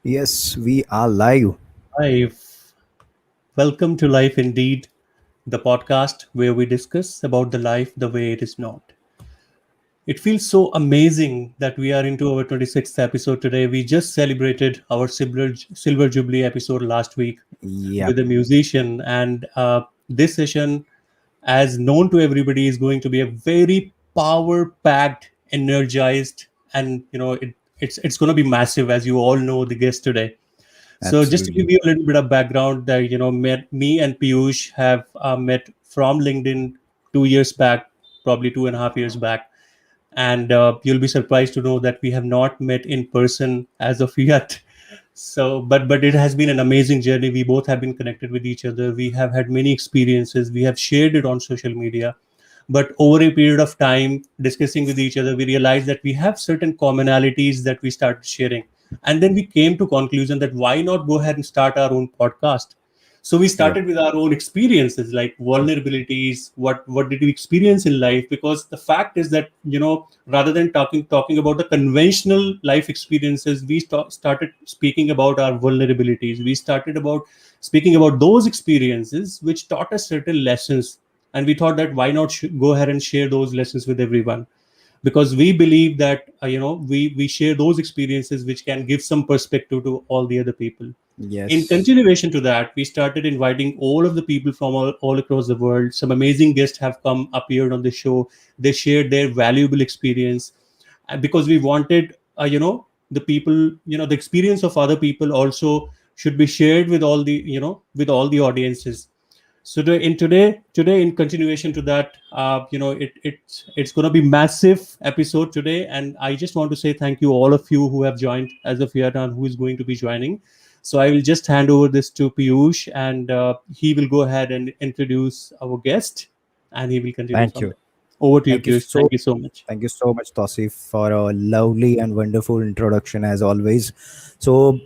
Yes, we are live. Life. Welcome to Life Indeed, the podcast where we discuss about the life the way it is not. It feels so amazing that we are into our 26th episode today. We just celebrated our Silver Jubilee episode last week Yep, with a musician, and this session, as known to everybody, is going to be a very power-packed, energized, and it's going to be massive, as you all know the guest today. So just to give absolutely. you a little bit of background, that me and Piyush have met from LinkedIn 2 years back, probably 2.5 years back, and you'll be surprised to know that we have not met in person as of yet. So, but it has been an amazing journey. We both have been connected with each other. We have had many experiences. We have shared it on social media, but over a period of time discussing with each other, we realized that we have certain commonalities that we started sharing, and then we came to conclusion that why not go ahead and start our own podcast. So we Yep, started with our own experiences, like vulnerabilities, what did we experience in life, because the fact is that rather than talking about the conventional life experiences, we started speaking about our vulnerabilities. We started about speaking about those experiences which taught us certain lessons, and we thought that why not go ahead and share those lessons with everyone, because we believe that we share those experiences which can give some perspective to all the other people. In yes, continuation to that, we started inviting all of the people from all across the world. Some amazing guests have come appeared on the show. They shared their valuable experience, and because we wanted the people, the experience of other people also should be shared with all the with all the audiences. So today, in continuation to that, it's going to be massive episode today, and I just want to say thank you all of you who have joined as of yet and who is going to be joining. So I will just hand over this to Piyush, and he will go ahead and introduce our guest, and he will continue thank from you. there. Over to you, Thank you Piyush. so Thank you so much. thank you so much, Tosif, for a lovely and wonderful introduction as always. So,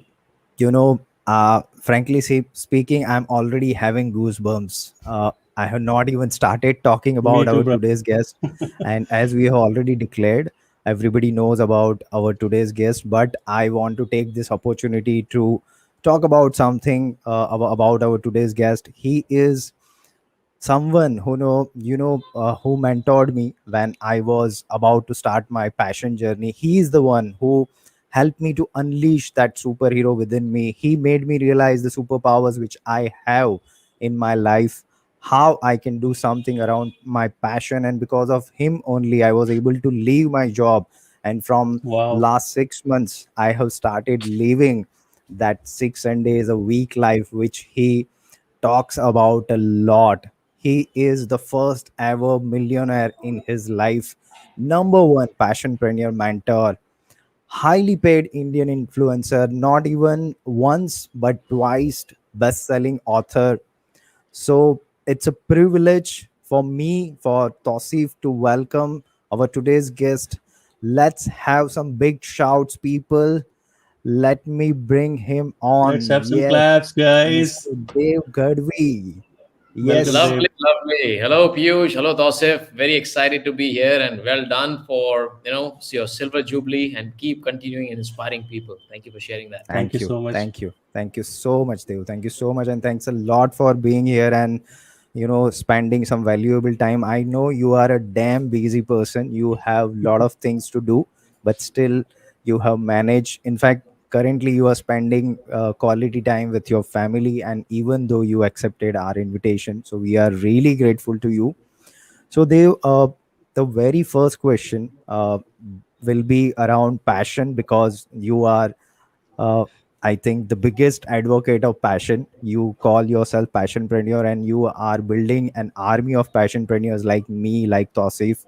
frankly speaking, I'm already having goosebumps. I have not even started talking Me about too, our bro. today's guest. And as we have already declared, everybody knows about our today's guest, but I want to take this opportunity to talk about something about our today's guest. He is someone who mentored me when I was about to start my passion journey. He is the one who helped me to unleash that superhero within me. He made me realize the superpowers which I have in my life, how I can do something around my passion. And because of him only, I was able to leave my job. And from Wow. last 6 months, I have started living that 6 Sundays a week life which he talks about a lot. He is the first ever millionaire in his life, number one passionpreneur mentor, highly paid Indian influencer, not even once but twice best-selling author. So it's a privilege for me, for Tosif, to welcome our today's guest. Let's have some big shouts, people. Let me bring him Let's on. have some Yes, claps, Mr. guys. Dev Gadvi. Welcome, Yes, Dave. Lovely, lovely. Hello, Piyush. Hello, Tosif. Very excited to be here and well done for your silver jubilee and keep continuing and inspiring people. Thank you for sharing that. Thank you thank you. so much. Thank you. Thank you so much, Dev. Thank you so much. And thanks a lot for being here and, spending some valuable time. I know you are a damn busy person. You have a lot of things to do, but still you have managed. In fact, currently you are spending quality time with your family. And even though you accepted our invitation, so we are really grateful to you. So the very first question will be around passion, because you are, uh, I think, the biggest advocate of passion. You call yourself passionpreneur, and you are building an army of passionpreneurs like me, like Tosif.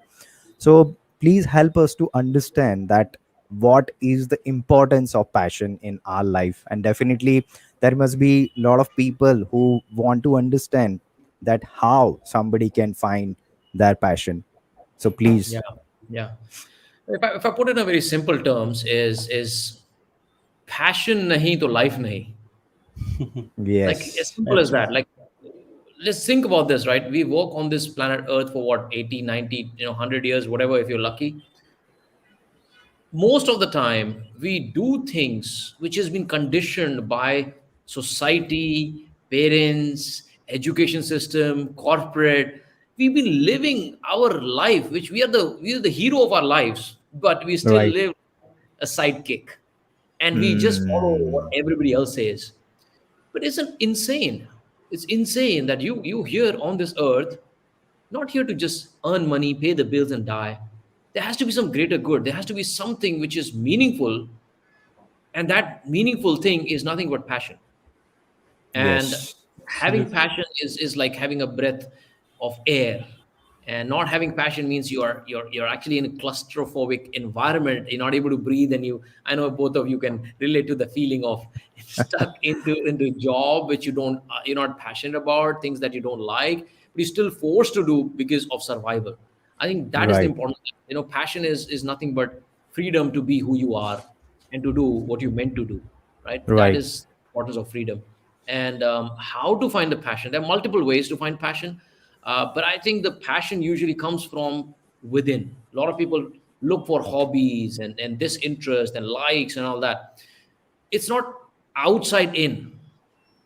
So please help us to understand that what is the importance of passion in our life. And definitely there must be a lot of people who want to understand that how somebody can find their passion. So Yeah, please. yeah. If I put it in a very simple terms, is passion nahi to life nahi. Like as Yes, simple as that. Absolutely. Like let's think about this, right? We walk on this planet Earth for what 80, 90, 100 years, whatever, if you're lucky. most of the time we do things which has been conditioned by society, parents, education system, corporate. We've been living our life, which we are the hero of our lives, but we still Right. live a sidekick, and we just follow what Hmm. everybody else says. But isn't insane? It's insane that you here on this earth, not here to just earn money, pay the bills, and die. There has to be some greater good. There has to be something which is meaningful, and that meaningful thing is nothing but passion. And Yes. having Absolutely. passion is like having a breath of air. And not having passion means you're actually in a claustrophobic environment. You're not able to breathe, and you I know both of you can relate to the feeling of stuck into a job which you're not passionate about, things that you don't like, but you're still forced to do because of survival. I think that is the Right. important thing. Passion is nothing but freedom to be who you are and to do what you're meant to do, right? That Right. is the importance of freedom. And how to find the passion? There are multiple ways to find passion, but I think the passion usually comes from within. A lot of people look for hobbies and this interest and likes and all that. It's not outside in,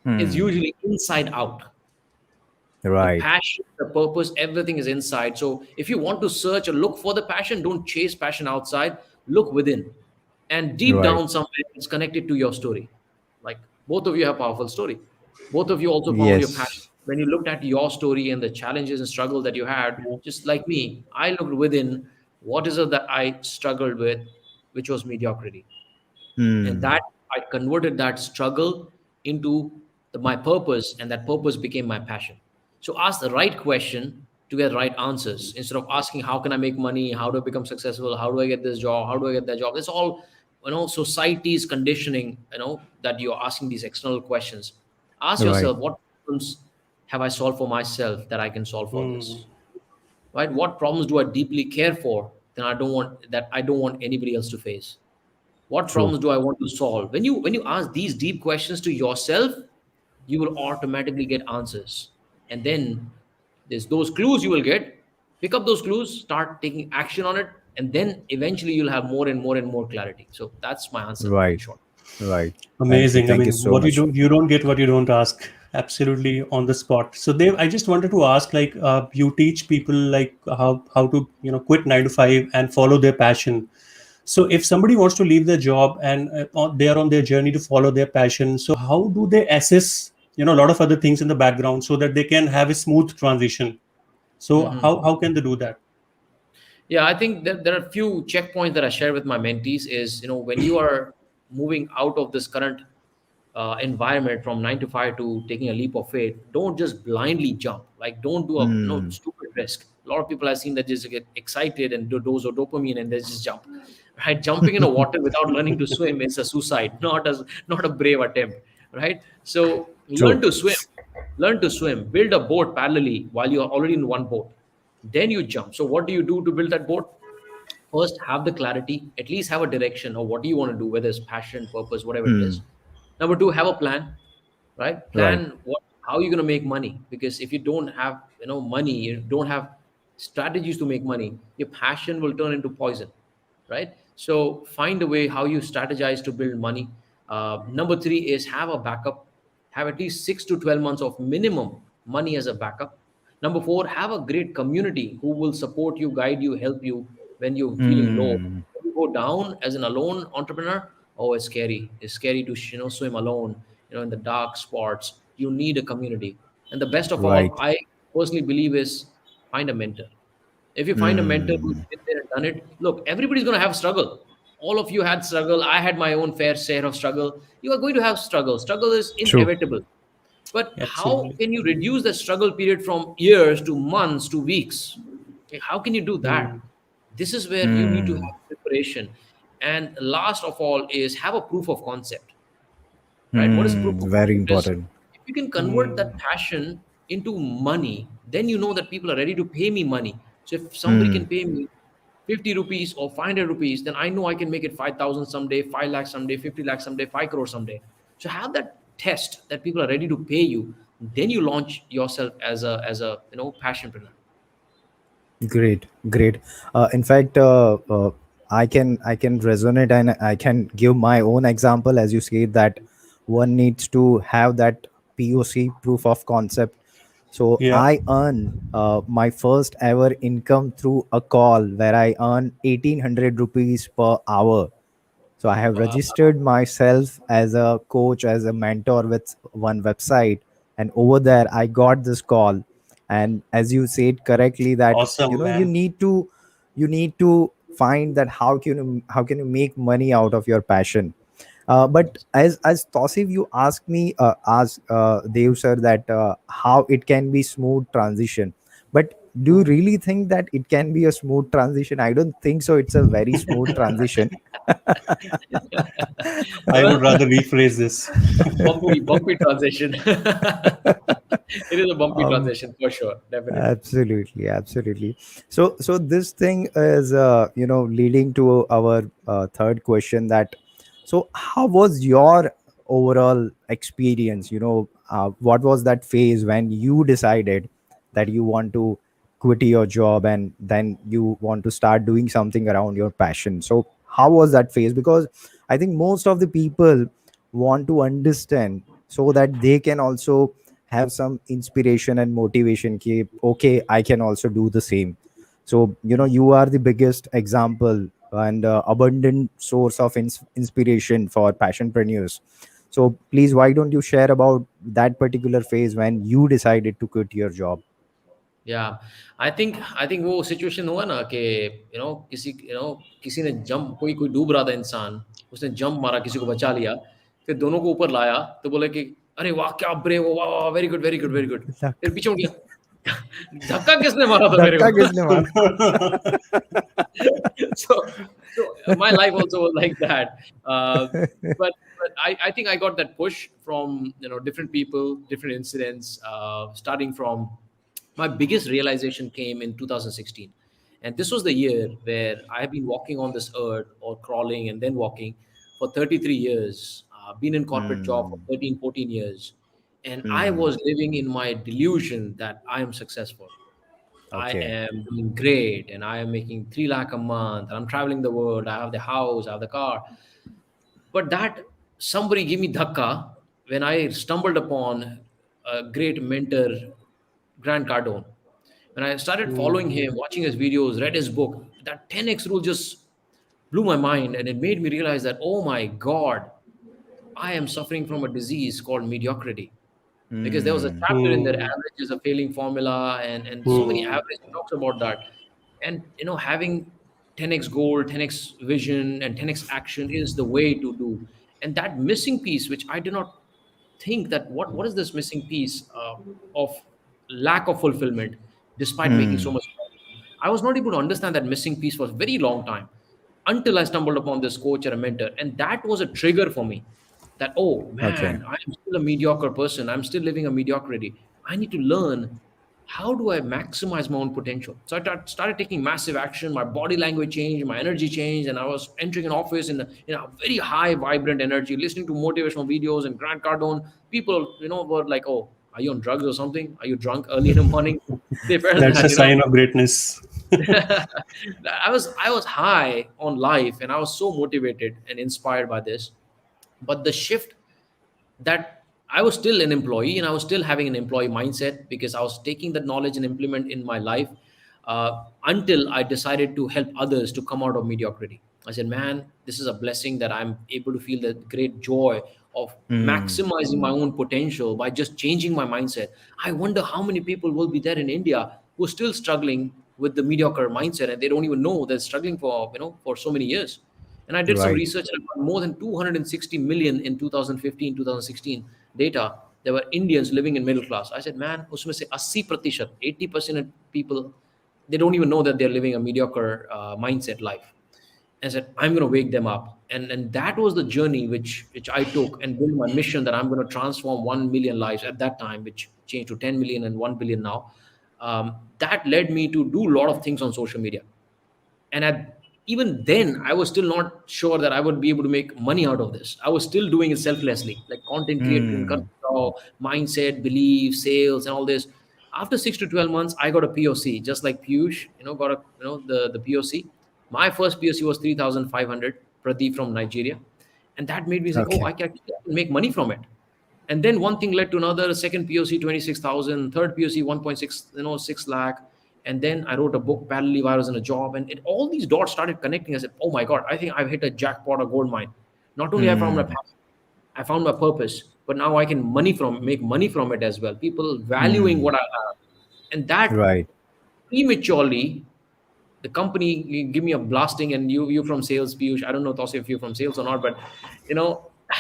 it's Hmm. usually inside out. The Right. passion, the purpose, everything is inside. So if you want to search or look for the passion, don't chase passion outside, look within. And deep Right. down somewhere, it's connected to your story. Like, both of you have powerful story. Both of you also found your passion. Yes. When you looked at your story and the challenges and struggle that you had, just like me, I looked within. What is it that I struggled with, which was mediocrity? And Hmm. that I converted that struggle into my purpose, and that purpose became my passion. So ask the right question to get the right answers, instead of asking how can I make money, how do I become successful, how do I get this job, how do I get that job. It's all society's conditioning, that you're asking these external questions. Ask Right. yourself, what problems have I solved for myself that I can solve for Hmm. this, right? What problems do I deeply care for that I don't want anybody else to face? What True. problems do I want to solve? When you ask these deep questions to yourself, you will automatically get answers. And then there's those clues you will get. Pick up those clues, start taking action on it, and then eventually you'll have more and more and more clarity. So that's my answer in Right. short. Right. Thank you. Amazing. I Thank you mean, so what much. you don't get what you don't ask. Absolutely on the spot. So Dave, I just wanted to ask, like, you teach people like how to quit 9 to 5 and follow their passion. So if somebody wants to leave their job and they are on their journey to follow their passion, so how do they assess a lot of other things in the background so that they can have a smooth transition? So Mhm. how can they do that? Yeah, I think that there are a few checkpoints that I share with my mentees. Is when you are moving out of this current environment from 9 to 5 to taking a leap of faith, don't just blindly jump. Like, don't do a no Hmm. stupid risk. A lot of people I've seen that just get excited and do dose of dopamine and they just jump. Right, jumping in a water without learning to swim is a suicide, not a brave attempt. Right, so True. learn to swim, build a boat parallelly while you're already in one boat. Then you jump. So what do you do to build that boat? First, have the clarity, at least have a direction of what do you want to do, whether it's passion, purpose, whatever it Hmm. is. Number two, have a plan, right? Right. Plan how you're going to make money. Because if you don't have money, you don't have strategies to make money, your passion will turn into poison, right? So find a way how you strategize to build money. Number three is have a backup. Have at least 6 to 12 months of minimum money as a backup. Number four, have a great community who will support you, guide you, help you when you're feeling low. Hmm. When you go down as an alone entrepreneur, oh, it's scary. It's scary to swim alone, in the dark spots. You need a community. And the best of Right. all, I personally believe, is find a mentor. If you find a mentor who's Hmm. been there and done it, look, everybody's going to have struggle. All of you had struggle. I had my own fair share of struggle. You are going to have struggle. Struggle is True. inevitable. But how Absolutely. can you reduce the struggle period from years to months to weeks? Okay, how can you do that? Hmm. This is where you need to Hmm. have preparation. And last of all is have a proof of concept, right? What is proof Hmm. of Very concept is, important. if you can convert Hmm. that passion into money, then you know that people are ready to pay me money. So if somebody Hmm. can pay me 50 rupees or 500 rupees, then I know I can make it 5,000 someday, 5 lakhs someday, 50 lakhs someday, 5 crores someday. So have that test that people are ready to pay you. Then you launch yourself as a passionpreneur. Great. Great. In fact, I can resonate, and I can give my own example. As you said that one needs to have that POC, proof of concept. So Yeah. I earn my first ever income through a call where I earn 1800 rupees per hour. So I have Wow. registered myself as a coach, as a mentor with one website, and over there I got this call. And as you said correctly, that Awesome, you man. need to find that how can you make money out of your passion. But as Tausif, you asked me, ask Dev sir, that how it can be smooth transition. But do you really think that it can be a smooth transition? I don't think so. It's a very smooth transition. I Well, would rather rephrase this. bumpy transition. It is a bumpy um, transition for sure, definitely. Absolutely, absolutely. So this thing is, leading to our third question. That, so how was your overall experience? What was that phase when you decided that you want to quit your job and then you want to start doing something around your passion? So how was that phase? Because I think most of the people want to understand so that they can also have some inspiration and motivation ki, okay, I can also do the same. So you are the biggest example and abundant source of inspiration for passionpreneurs. So please, why don't you share about that particular phase when you decided to quit your job? या I think वो situation हुआ ना कि किसी ने jump कोई डूब रहा था इंसान, उसने जंप मारा, किसी को बचा लिया, फिर दोनों को ऊपर लाया, तो बोले कि अरे वाह क्या ब्रेव हो, वाह वाह very good very good very good. फिर धक्का पीछे उठ गया, धक्का किसने मारा था मेरे धक्का को? किसने मारा? So my life also was like that. But I think I got that push from different people, different incidents. Starting from my biggest realization came in 2016, and this was the year where I have been walking on this earth, or crawling and then walking, for 33 years. Been in corporate job for Hmm. 13, 14 years, and I Hmm. was living in my delusion that I am successful. I Okay. am doing great and I am making 3 lakh a month. I'm traveling the world. I have the house, I have the car. But that somebody gave me dhakka when I stumbled upon a great mentor, Grant Cardone. When I started following him, watching his videos, read his book, that 10x rule just blew my mind, and it made me realize that, oh my God, I am suffering from a disease called mediocrity, because there was a Hmm. chapter in there, Hmm. average is a failing formula, and so many Hmm. average talks about that. And having 10x goal, 10x vision, and 10x action is the way to do. And that missing piece, which I did not think, that what is this missing piece of lack of fulfillment despite making so Hmm. much money. I was not able to understand that missing piece for a very long time, until I stumbled upon this coach or a mentor, and that was a trigger for me, that, oh Okay. man, I am still a mediocre person, I'm still living a mediocrity. I need to learn, how do I maximize my own potential? So started taking massive action. My body language changed, my energy changed, and I was entering an office in a very high, vibrant energy, listening to motivational videos and Grant Cardone. People, were like, "Oh, are you on drugs or something? Are you drunk early in the morning?" They felt That's that, a sign of greatness. I was high on life, and I was so motivated and inspired by this. But the shift, that I was still an employee and I was still having an employee mindset, because I was taking that knowledge and implement in my life, until I decided to help others to come out of mediocrity. I said, man, this is a blessing that I'm able to feel the great joy of Hmm. maximizing my own potential by just changing my mindset. I wonder how many people will be there in India who are still struggling with the mediocre mindset, and they don't even know they're struggling for so many years. And I did some Right. research, and I found more than 260 million in 2015, 2016 data. There were Indians living in middle class. I said, man, usme se 80%, 80% of people, they don't even know that they're living a mediocre mindset life. And I said, I'm going to wake them up. And that was the journey which I took, and built my mission that I'm going to transform 1 million lives at that time, which changed to 10 million and 1 billion now. That led me to do a lot of things on social media. And even then, I was still not sure that I would be able to make money out of this. I was still doing it selflessly, like content creator, Hmm. mindset, belief, sales, and all this. After 6 to 12 months, I got a POC, just like Piyush, got the POC. My first POC was 3,500, Pradeep from Nigeria. And that made me say, oh, Okay. I can make money from it. And then one thing led to another. Second POC 26,000, third POC 1.6, 6 lakh. And then I wrote a book parallelly while I was in a job, and all these dots started connecting. I said, "Oh my God, I think I've hit a jackpot, a gold mine. Not only I found my Hmm. passion, I found my purpose, but now I can make money from it as well. People valuing Hmm. what I have, and that Right. prematurely the company give me a blasting. And you from sales, Piyush, I don't know Tosi if you're from sales or not, but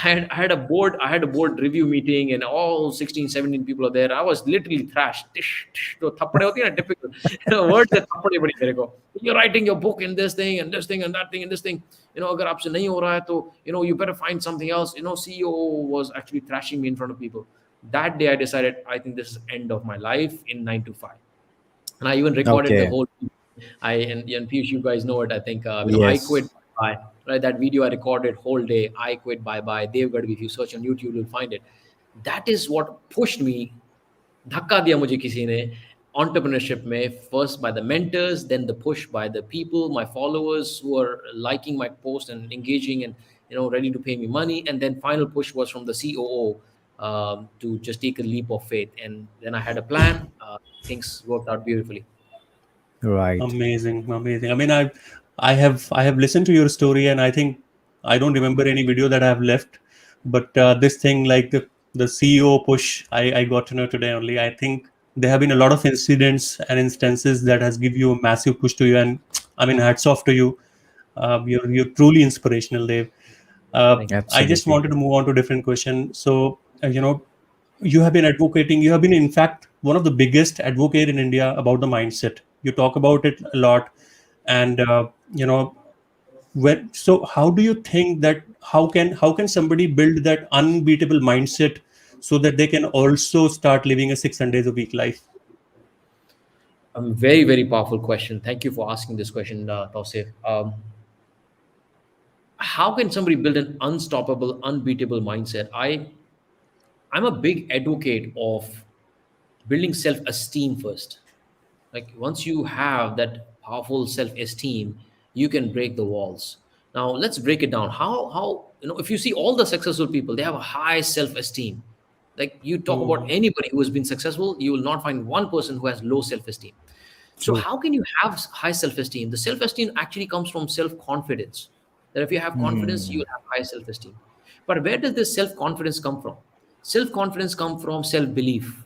I had a board review meeting, and all 16, 17 people are there. I was literally thrashed. Tish, tish, तो थप्पड़े होती है ना, typical words that थप्पड़े बड़ी तेरे को. You're writing your book in this thing and this thing and that thing and this thing. अगर आपसे नहीं हो रहा है तो you better find something else. CEO was actually thrashing me in front of people. That day I decided, I think this is end of my life in 9 to 5. And I even recorded the Okay. whole. And Piyush, you guys know it. I think I quit. Yes. Bye. Right, that video I recorded whole day. I quit. Bye bye. They've got to be. If you search on YouTube, you'll find it. That is what pushed me. धक्का दिया मुझे किसी ने entrepreneurship में, first by the mentors, then the push by the people, my followers who are liking my post and engaging and ready to pay me money, and then final push was from the COO to just take a leap of faith. And then I had a plan. Things worked out beautifully. Right. Amazing, amazing. I mean, I have listened to your story, and I think I don't remember any video that I have left, but this thing like the CEO push, I got to know today only. I think there have been a lot of incidents and instances that has give you a massive push to you, and I mean, hats off to you. You're truly inspirational, Dave. Thank you. I just Absolutely. wanted to move on to a different question. So, you have been advocating, you have been, in fact, one of the biggest advocate in India about the mindset. You talk about it a lot. And, so how do you think that how can somebody build that unbeatable mindset so that they can also start living a 600 days a week life? Very, very powerful question. Thank you for asking this question, Tausif. How can somebody build an unstoppable, unbeatable mindset? I'm a big advocate of building self-esteem first. Like once you have that powerful self-esteem, you can break the walls. Now let's break it down. How if you see all the successful people, they have a high self-esteem. Like you talk about Hmm. anybody who has been successful, you will not find one person who has low self-esteem. So True. how can you have high self-esteem? The self-esteem actually comes from self-confidence. That if you have confidence, you Hmm. will have high self-esteem. But where does this self-confidence come from? Self-confidence comes from self-belief.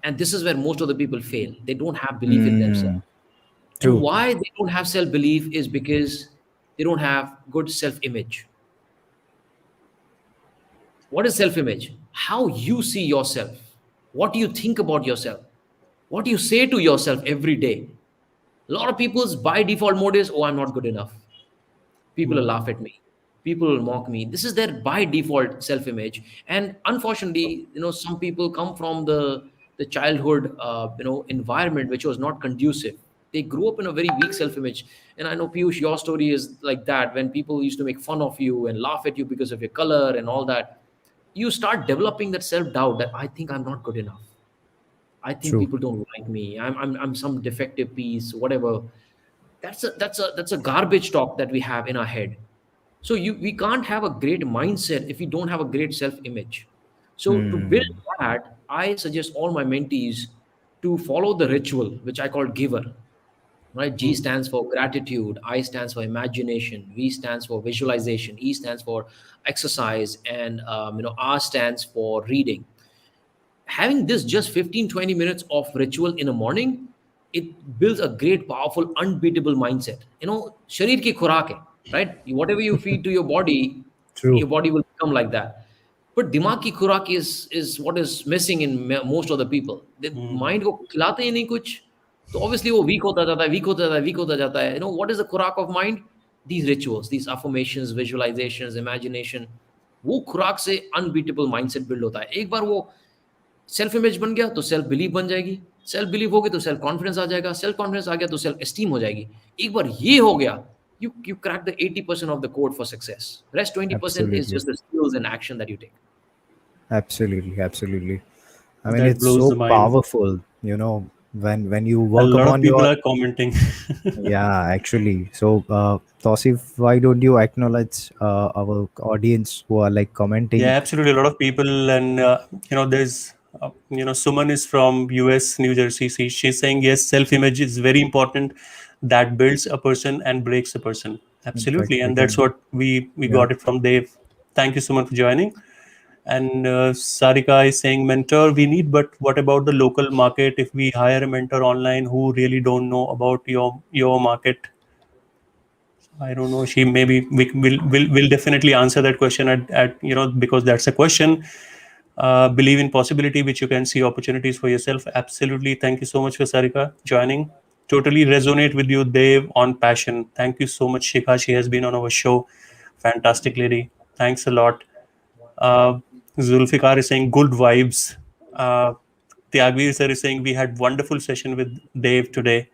And this is where most of the people fail. They don't have belief in themselves. Hmm. And True. why they don't have self-belief is because they don't have good self-image. What is self-image? How you see yourself. What do you think about yourself? What do you say to yourself every day? A lot of people's by default mode is, oh, I'm not good enough. People will Hmm. laugh at me. People will mock me. This is their by default self-image. And unfortunately, some people come from the childhood environment which was not conducive. They grew up in a very weak self-image. And I know, Piyush, your story is like that. When people used to make fun of you and laugh at you because of your color and all that, you start developing that self-doubt that I think I'm not good enough. I think True. people don't like me. I'm some defective piece, whatever. That's a garbage talk that we have in our head. So we can't have a great mindset if we don't have a great self-image. So to build Hmm. that, I suggest all my mentees to follow the ritual, which I call giver. Right? G Hmm. stands for gratitude, I stands for imagination, V stands for visualization, E stands for exercise, and R stands for reading. Having this just 15-20 minutes of ritual in the morning, it builds a great, powerful, unbeatable mindset. Sharir ki khurak hai, right? Whatever you feed to your True. body will become like that. But dimag ki khurak is what is missing in most of the people. The Hmm. mind ko खिलाते ही नहीं कुछ, तो obviously वो weak होता जाता है, weak होता जाता है, weak होता जाता है. What is the खुराक of mind? These rituals, these affirmations, visualizations, imagination. वो खुराक से unbeatable mindset build होता है. एक बार वो सेल्फ इमेज बन गया तो सेल्फ बिलीव बन जाएगी. सेल्फ बिलीव हो गई तो सेल्फ कॉन्फिडेंस आ जाएगा. सेल्फ कॉन्फिडेंस आ गया तो सेल्फ एस्टीम हो जाएगी. एक बार ये हो गया, you crack the 80% of the code for success. Rest 20% is Absolutely. just the skills and action that you take. Absolutely. Absolutely. I mean, That it's blows so the mind. powerful. when you A work lot of upon people your. are commenting. Yeah, actually. So, Tausif, why don't you acknowledge our audience who are like Yeah, commenting? absolutely. A lot of people, and there's Suman is from US, New Jersey. She's saying yes, self-image is very important. That builds a person and breaks a person. In fact, Absolutely, we and that's can. what we Yeah. got it from Dave. Thank you, Suman, for joining. And Sarika is saying mentor we need, but what about the local market? If we hire a mentor online who really don't know about your market, I don't know. She maybe we will definitely answer that question at because that's a question. Believe in possibility, which you can see opportunities for yourself. Absolutely. Thank you so much for Sarika joining. Totally resonate with you, Dave, on passion. Thank you so much, Shikha. She has been on our show. Fantastic lady. Thanks a lot. Uh, Zulfikar is saying good vibes. Tyagveer sir is saying we had wonderful session with Dave today.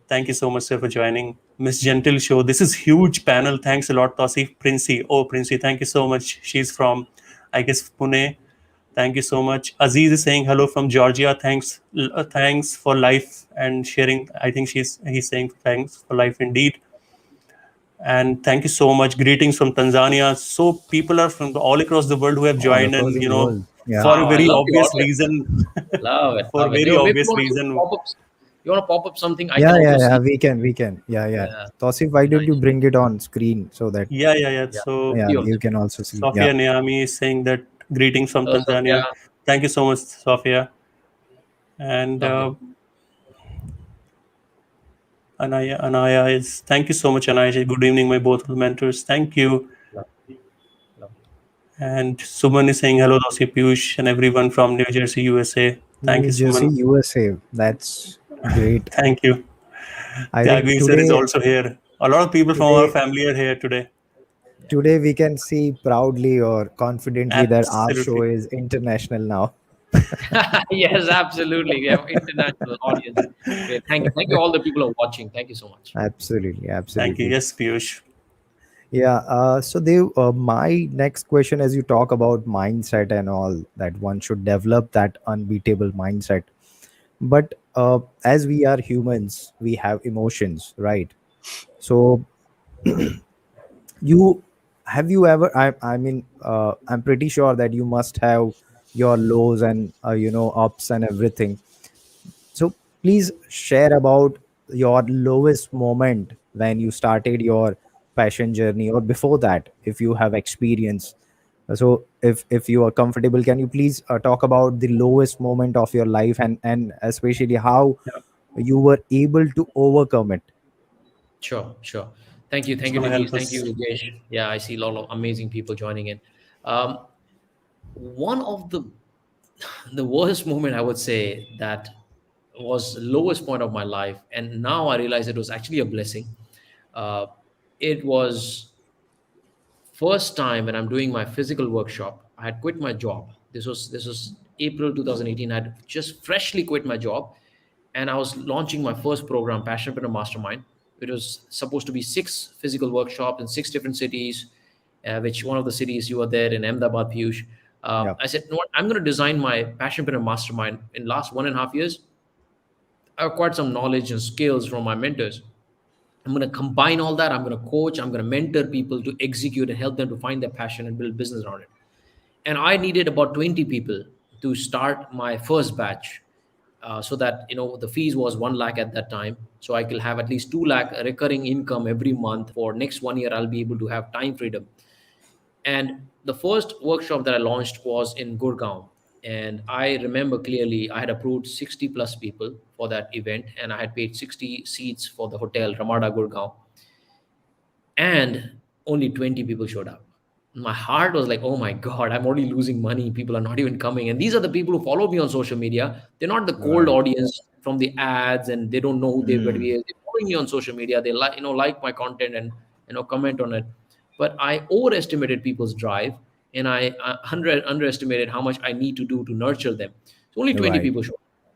Thank you so much, sir, for joining. Miss Gentle Show. This is huge panel. Thanks a lot, Tausif Princey. Oh, Princey, thank you so much. She's from, I guess, Pune. Thank you so much. Aziz is saying hello from Georgia. Thanks for life and sharing. I think he's saying thanks for life indeed. And thank you so much. Greetings from Tanzania. So people are from all across the world who have All joined, across and the world. Yeah. for a Wow, I very love the obvious audience. reason, Love it, for a love it. very Maybe obvious you want to reason. pop up. You want to pop up something I can Yeah, also yeah, yeah. see. We can. Yeah, yeah. Yeah, Tausif, why don't you nice. bring it on screen so that Yeah, yeah, yeah. Yeah, So yeah, see on you screen. can also see. Yeah. Sophia Niami is saying that greetings from Hello, Sophia. Tanzania. Thank you so much, Sophia. And Lovely. Anaya is thank you so much, Anaya. Good evening, my both mentors. Thank you. Lovely. Lovely. And Suman is saying hello, Dosi Piyush, and everyone from New Jersey, USA. Thank New you, Jersey, Suman. USA. That's great. Thank you. I think Tyagveer sir is today, also here. A lot of people from our today, family are here today. Yeah. today we can see proudly or confidently that our show Absolutely. is international now. Yes, absolutely. We have international audience. Great. Thank you. Thank you all the people who are watching. Thank you so much. Absolutely, Thank you. absolutely. Yes, Piyush. Yeah. So Dev, my next question, as you talk about mindset and all, that one should develop that unbeatable mindset. But as we are humans, we have emotions, right? So you you ever? I mean, I'm pretty sure that you must have your lows and ups and everything. So please share about your lowest moment when you started your passion journey, or before that, if you have experience. So if you are comfortable, can you please talk about the lowest moment of your life, and especially how Yeah, you were able to overcome it? Sure, sure. Thank you. it's Thank you, gonna Nitish. help Thank you, us. Yogesh. Yeah, I see a lot of amazing people joining in. Um, one of the worst moment I would say that was the lowest point of my life, and now I realize it was actually a blessing. Uh, it was first time when I'm doing my physical workshop. I had quit my job. This was April 2018. I had just freshly quit my job, and I was launching my first program, Passionpreneur Mastermind. It was supposed to be 6 physical workshops in 6 different cities, which one of the cities you were there in Ahmedabad, Piyush. Yeah. I said, you know what? I'm going to design my Passionpreneur Mastermind. In last 1.5 years, I acquired some knowledge and skills from my mentors. I'm going to combine all that. I'm going to coach. I'm going to mentor people to execute and help them to find their passion and build business around it. And I needed about 20 people to start my first batch, so that the fees was 1 lakh at that time, so I could have at least 2 lakh recurring income every month. For next 1 year, I'll be able to have time freedom. And the first workshop that I launched was in Gurgaon. And I remember clearly I had approved 60 plus people for that event, and I had paid 60 seats for the hotel, Ramada Gurgaon, and only 20 people showed up. My heart was like, oh my God, I'm already losing money. People are not even coming. And these are the people who follow me on social media. They're not the cold Right. audience from the ads, and they don't know who they're going to Hmm. be. They're following me on social media. They like my content and comment on it. But I overestimated people's drive, and I underestimated how much I need to do to nurture them. So only 20 Right. people showed up.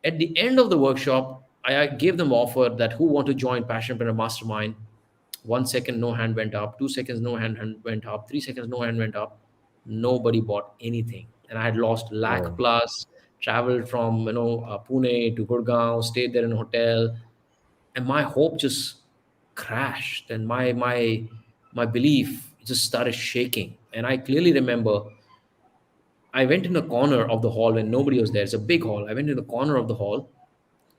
At the end of the workshop, I gave them offer that who want to join Passionpreneur Mastermind. 1 second, no hand went up. 2 seconds, no hand went up. 3 seconds, no hand went up. Nobody bought anything, and I had lost lakh Oh. plus. traveled from Pune to Gurgaon, stayed there in a hotel, and my hope just crashed, and my belief just started shaking. And I clearly remember I went in a corner of the hall when nobody was there. It's a big hall. I went in the corner of the hall.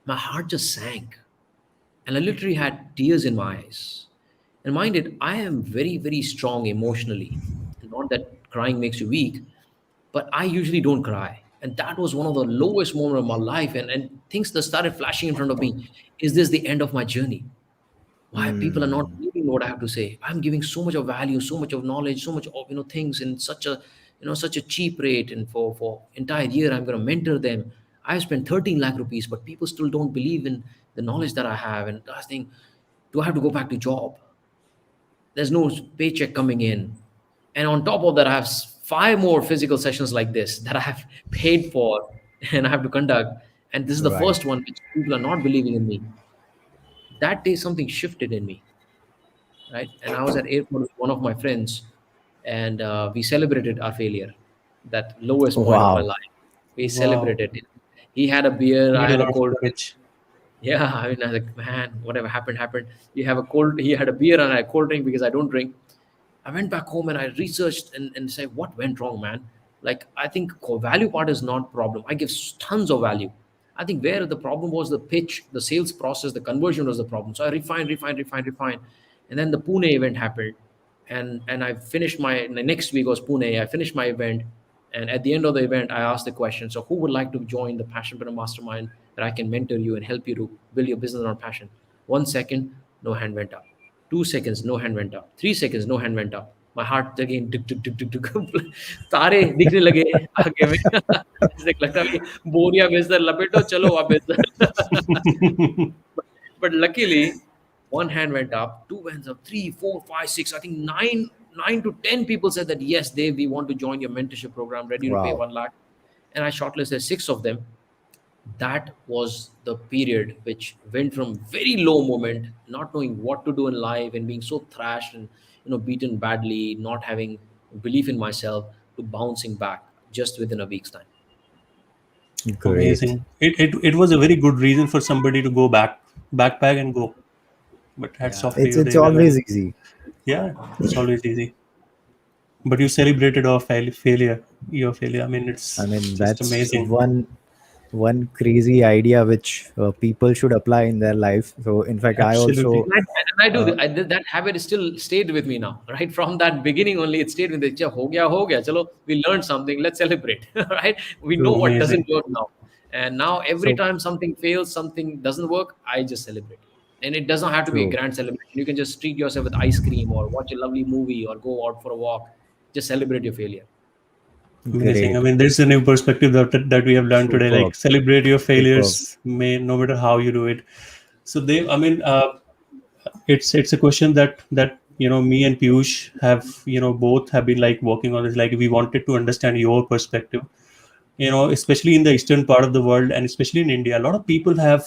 My heart just sank, and I literally had tears in my eyes. And mind it, I am very, very strong emotionally. Not that crying makes you weak, but I usually don't cry. And that was one of the lowest moments of my life. And things that started flashing in front of me. Is this the end of my journey? Why people are not Hmm. believing what I have to say? I'm giving so much of value, so much of knowledge, so much of things in such a cheap rate, and for entire year I'm going to mentor them. I spent 13 lakh rupees, but people still don't believe in the knowledge that I have. And I think, do I have to go back to job? There's no paycheck coming in, and on top of that, I have five more physical sessions like this that I have paid for and I have to conduct. And this is the Right. first one which people are not believing in me. That day, something shifted in me, right? And I was at airport with one of my friends, and we celebrated our failure, that lowest point of my Wow. life. We Wow. celebrated it. He had a beer, I Need a had a lot of cold drink. courage. Yeah, I mean, I was like, man, whatever happened, happened. You have a cold. He had a beer and I had a cold drink because I don't drink. I went back home and I researched and say what went wrong, man. Like I think value part is not problem. I give tons of value. I think where the problem was the pitch, the sales process, the conversion was the problem. So I refined, and then the Pune event happened, and I finished the next week was Pune. I finished my event, and at the end of the event, I asked the question: so who would like to join the Passionpreneur Mastermind that I can mentor you and help you to build your business on passion? 1 second, no hand went up. 2 seconds, no hand went up. 3 seconds, no hand went up. My heart again, टिक टिक टिक टिक टिक तारे दिखने लगे आगे में ऐसे लगता है कि बोरिया बिस्तर लपेटो चलो वापस but luckily one hand went up, two hands up, three, four, five, six. I think nine to 10 people said that yes, Dave, we want to join your mentorship program, ready to pay Wow. 1 lakh. And I shortlisted six of them. That was the period which went from very low moment, not knowing what to do in life and being so thrashed and beaten badly, not having belief in myself, to bouncing back just within a week's time. Great. Amazing. It was a very good reason for somebody to go backpack and go. But hats Yeah. off to It's you, it's Dave. I always mean, easy. yeah, it's always easy. But you celebrated our failure, your failure. I mean, I it's mean, just that's amazing. one crazy idea which people should apply in their life. So, in fact, I Absolutely. also, And I do uh, I did, that habit is still stayed with me now, right? From that beginning only, it stayed with me. "Chalo, ho gaya, chalo, we learned something, let's celebrate." Right? We know true, what Amazing. doesn't work now. And now every so time something fails, something doesn't work, I just celebrate. And it doesn't have to be a true, grand celebration. You can just treat yourself with ice cream or watch a lovely movie or go out for a walk. Just celebrate your failure. Amazing. I great, mean, there's a new perspective that we have learned today. superb, Like, celebrate your superb. failures, may no matter how you do it. So, they, I mean, it's a question that me and Piyush have both have been like working on this. Like, we wanted to understand your perspective. Especially in the eastern part of the world and especially in India, a lot of people have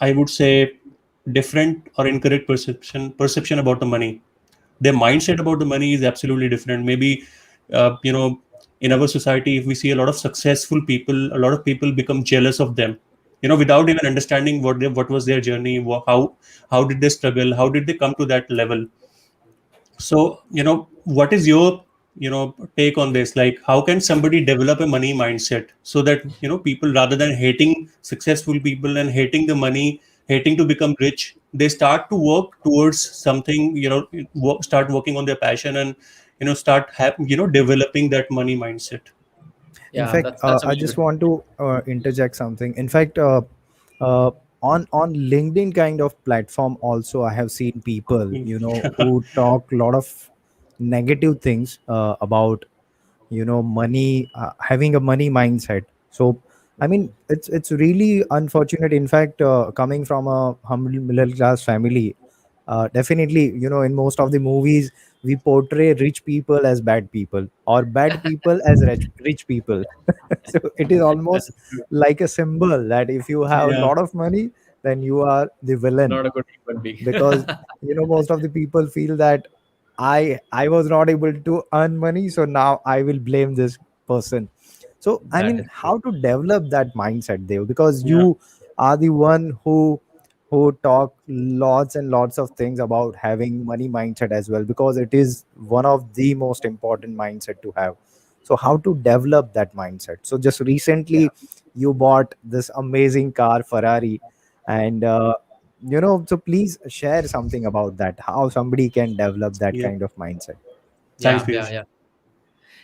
I would say different or incorrect perception about the money. Their mindset about the money is absolutely different. Maybe uh, you know in our society, if we see a lot of successful people, a lot of people become jealous of them, without even understanding what was their journey, how did they struggle, how did they come to that level. So, what is your, take on this? Like, how can somebody develop a money mindset so that, people, rather than hating successful people and hating the money, hating to become rich, they start to work towards something, start working on their passion and, developing that money mindset. In Yeah, fact, that's a I very just good. want to interject something. In fact, uh, on LinkedIn kind of platform, also I have seen people, who talk a lot of negative things about money, having a money mindset. So, I mean, it's really unfortunate. In fact, coming from a humble middle class family, definitely, in most of the movies we portray rich people as bad people or bad people as rich people. So it is almost That's true. like a symbol that if you have a Yeah. lot of money, then you are the villain. Not a good human being. Because most of the people feel that I was not able to earn money, so now I will blame this person. So I That mean, is true. how to develop that mindset, Dev? Because Yeah. you are the one who talk lots and lots of things about having money mindset as well, because it is one of the most important mindset to have. So how to develop that mindset? So just recently you bought this amazing car, Ferrari, and so please share something about that, how somebody can develop that Yeah. kind of mindset. Thanks, Yeah, yeah, Piyush. yeah,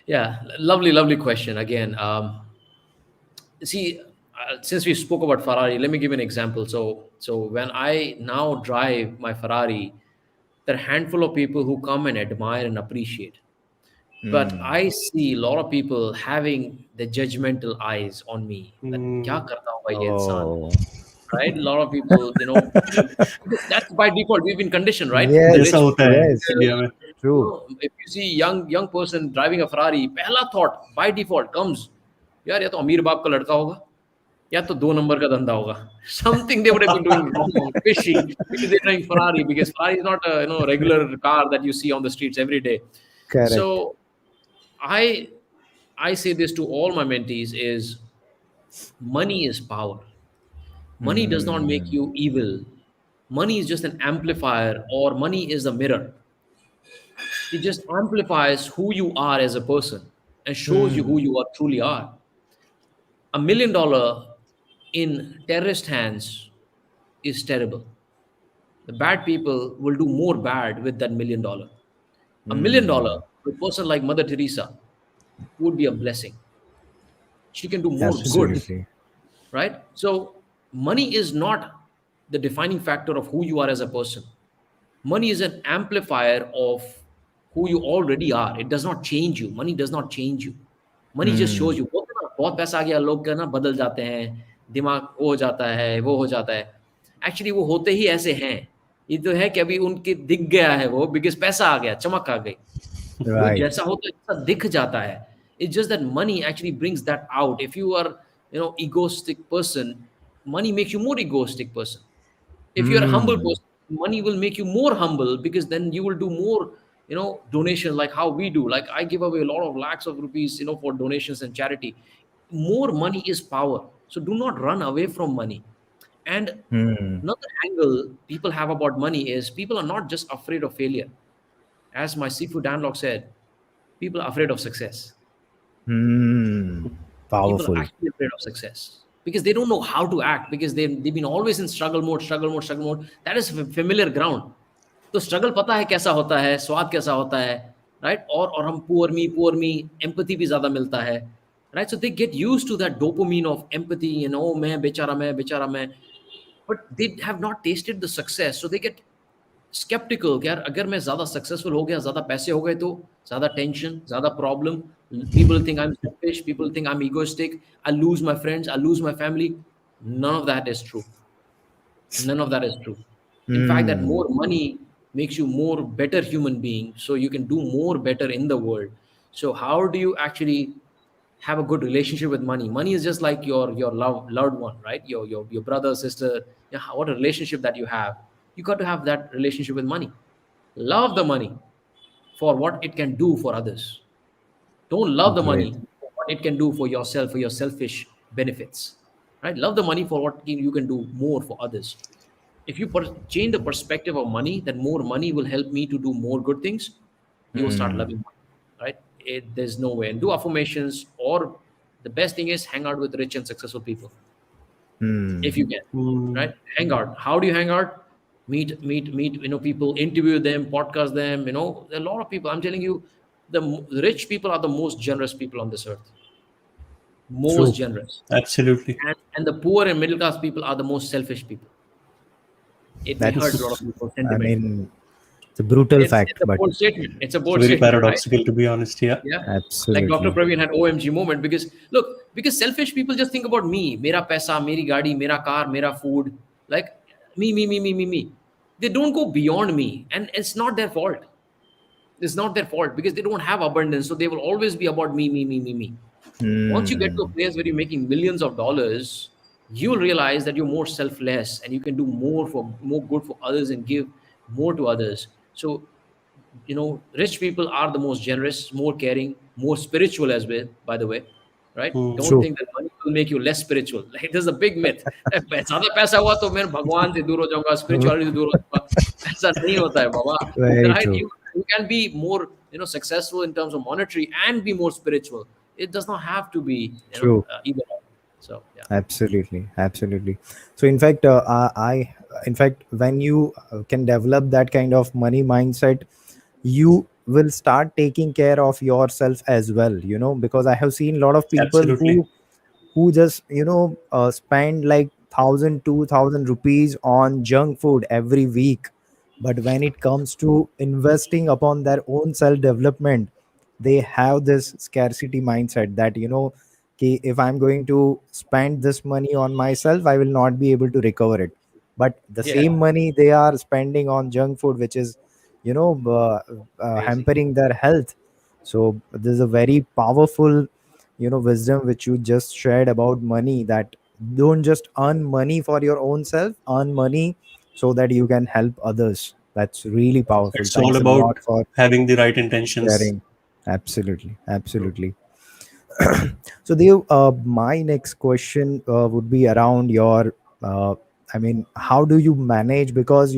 yeah. Lovely, lovely question again. See, since we spoke about Ferrari, let me give you an example. So when I now drive my Ferrari, there are a handful of people who come and admire and appreciate. But Hmm. I see a lot of people having the judgmental eyes on me. That क्या Mm. करता होगा ये इंसान, Oh, right? A lot of people, because that's by default. We've been conditioned, right? The yes, ऐसा rich होता people, है yes, India में. true. if you see young person driving a Ferrari, पहला thought by default comes, यार या तो अमीर बाप का लड़का होगा, या तो 2 नंबर का धंधा होगा. Something they would have been doing wrong, fishy, because they're driving Ferrari. Because Ferrari is not a regular car that you see on the streets every day. Correct. So I I say this to all my mentees is money is power. Money does not make Hmm. you evil. Money is just an amplifier, or money is a mirror. It just amplifies who you are as a person and shows you Hmm. who you are truly are. $1 million in terrorist hands is terrible. The bad people will do more bad with that $1 million. $1 million Hmm. to a person like Mother Teresa would be a blessing. She can do more good, Absolutely. right? So money is not the defining factor of who you are as a person. Money is an amplifier of who you already are. It does not change you. Money does not change you. Money just shows Hmm. you. बोलते हैं ना, बहुत पैसा आ गया, लोग का ना बदल जाते हैं, दिमाग वो हो जाता है, वो हो जाता है. एक्चुअली वो होते ही ऐसे हैं. ये तो है कि अभी उनके दिख गया है वो, बिकॉज पैसा आ गया, चमक आ गई. वो Right. जैसा होता है वैसा दिख जाता है. It's just that money actually brings that out. If you are, egoistic person, money makes you more egoistic person. If you're a humble Hmm. person, money will make you more humble, because then you will do more, donation, like how we do. Like I give away a lot of lakhs of rupees, for donations and charity. More money is power. So do not run away from money. And Hmm. another angle people have about money is people are not just afraid of failure. As my Seafood Danlock said, people are afraid of success. Hmm. People are Powerful. actually afraid of success because they don't know how to act, because they've been always in struggle mode, struggle mode, struggle mode. That is familiar ground. तो struggle पता है कैसा होता है, स्वाद कैसा होता है, राइट? और हम पुअर मी एम्पैथी भी ज्यादा मिलता है, right? So they get used to that dopamine of empathy, मैं, but they have not tested the success, so they get sceptical कि यार अगर मैं ज्यादा सक्सेसफुल हो गया, ज्यादा पैसे हो गए, तो ज्यादा टेंशन, ज्यादा problem, people think I am selfish, people think I am egoistic, I lose my friends, I lose my family. None of that is true. None of that is true. In fact, that Hmm. more money makes you more better human being, so you can do more better in the world. So how do you actually have a good relationship with money? Money is just like your loved one, right? Your brother, sister. Yeah, what a relationship that you have. You got to have that relationship with money. Love the money for what it can do for others. Don't love the Great. money for what it can do for yourself, for your selfish benefits, right? Love the money for what you can do more for others. If you change the perspective of money, that more money will help me to do more good things, you will start Hmm. loving money, right? There's no way. And do affirmations, or the best thing is hang out with rich and successful people Hmm. if you can, Mm. right? Hang out. How do you hang out? Meet, people, interview them, podcast them. A lot of people. I'm telling you, the rich people are the most generous people on this earth. Most True. generous. Absolutely. And the poor and middle class people are the most selfish people. It may hurt a lot of That's, people's I sentiment. mean, it's a brutal It's fact, a but bold statement. It's a It's bold very statement, right? paradoxical, to be honest. Yeah. Yeah. Like Dr. absolutely. Praveen had OMG moment, because look, because selfish people just think about me, mera paisa, meri gadi, mera car, mera food, like me. They don't go beyond me, and it's not their fault. It's not their fault because they don't have abundance, so they will always be about me. Once you get to a Hmm. place where you're making millions of dollars, you'll realize that you're more selfless and you can do more good for others and give more to others. So, rich people are the most generous, more caring, more spiritual as well, by the way. right? Don't True. think that money will make you less spiritual. Like there's a big myth. ज़्यादा पैसा हुआ तो मैं भगवान से दूर हो जाऊंगा, spirituality से दूर हो जाऊंगा. ऐसा नहीं होता है बाबा. Very Right? true. You can be more, successful in terms of monetary and be more spiritual. It does not have to be, True. either. So yeah. Absolutely, absolutely. So in fact, in fact, when you can develop that kind of money mindset, you will start taking care of yourself as well. Because I have seen a lot of people Absolutely. who just spend like 1,000 2,000 rupees on junk food every week, but when it comes to investing upon their own self development, they have this scarcity mindset that कि if I'm going to spend this money on myself, I will not be able to recover it. But the Yeah. same money they are spending on junk food, which is Crazy. hampering their health. So there's a very powerful wisdom which you just shared about money, that don't just earn money for your own self, earn money so that you can help others. That's really powerful. It's all Thanks a about lot for having the right intentions. sharing. Absolutely, absolutely. So Dev, my next question would be around your I mean, how do you manage? Because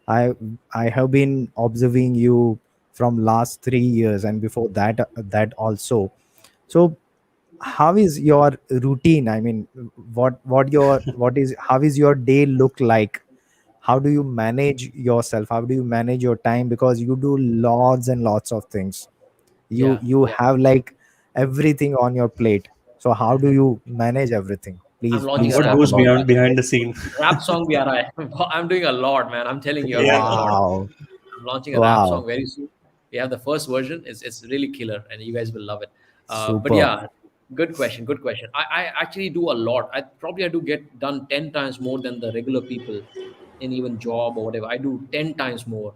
i I have been observing you from last 3 years, and before that also. So how is your routine? I mean, what is how is your day look like? How do you manage yourself? How do you manage your time? Because you do lots and lots of things. you Yeah. you Yeah. have like everything on your plate. So how do you manage everything? I'm please launching please a What rap talk goes about song, it. by the way. behind the scene? Rap song bhi aa raha hai. I'm doing a lot, man. I'm telling you, I'm doing a lot. Wow. I'm launching a rap Wow. song very soon. We have the first version. It's really killer, and you guys will love it. But Super. yeah, good question. Good question. I actually do a lot. I do get done 10 times more than the regular people in even job or whatever. I do 10 times more.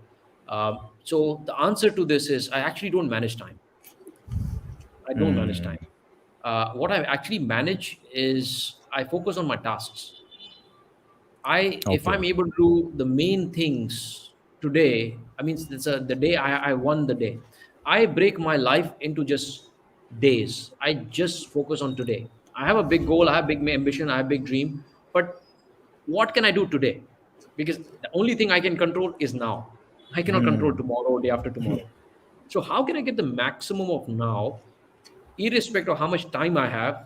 So the answer to this is I actually don't manage time. I don't manage Hmm. time. What I actually manage is I focus on my tasks. If Okay. I'm able to do the main things today, I mean the day I won the day. I break my life into just days. I just focus on today. I have a big goal, I have big ambition, I have big dream, but what can I do today? Because the only thing I can control is now. I cannot control Hmm. tomorrow, day after tomorrow. So how can I get the maximum of now, irrespective of how much time I have,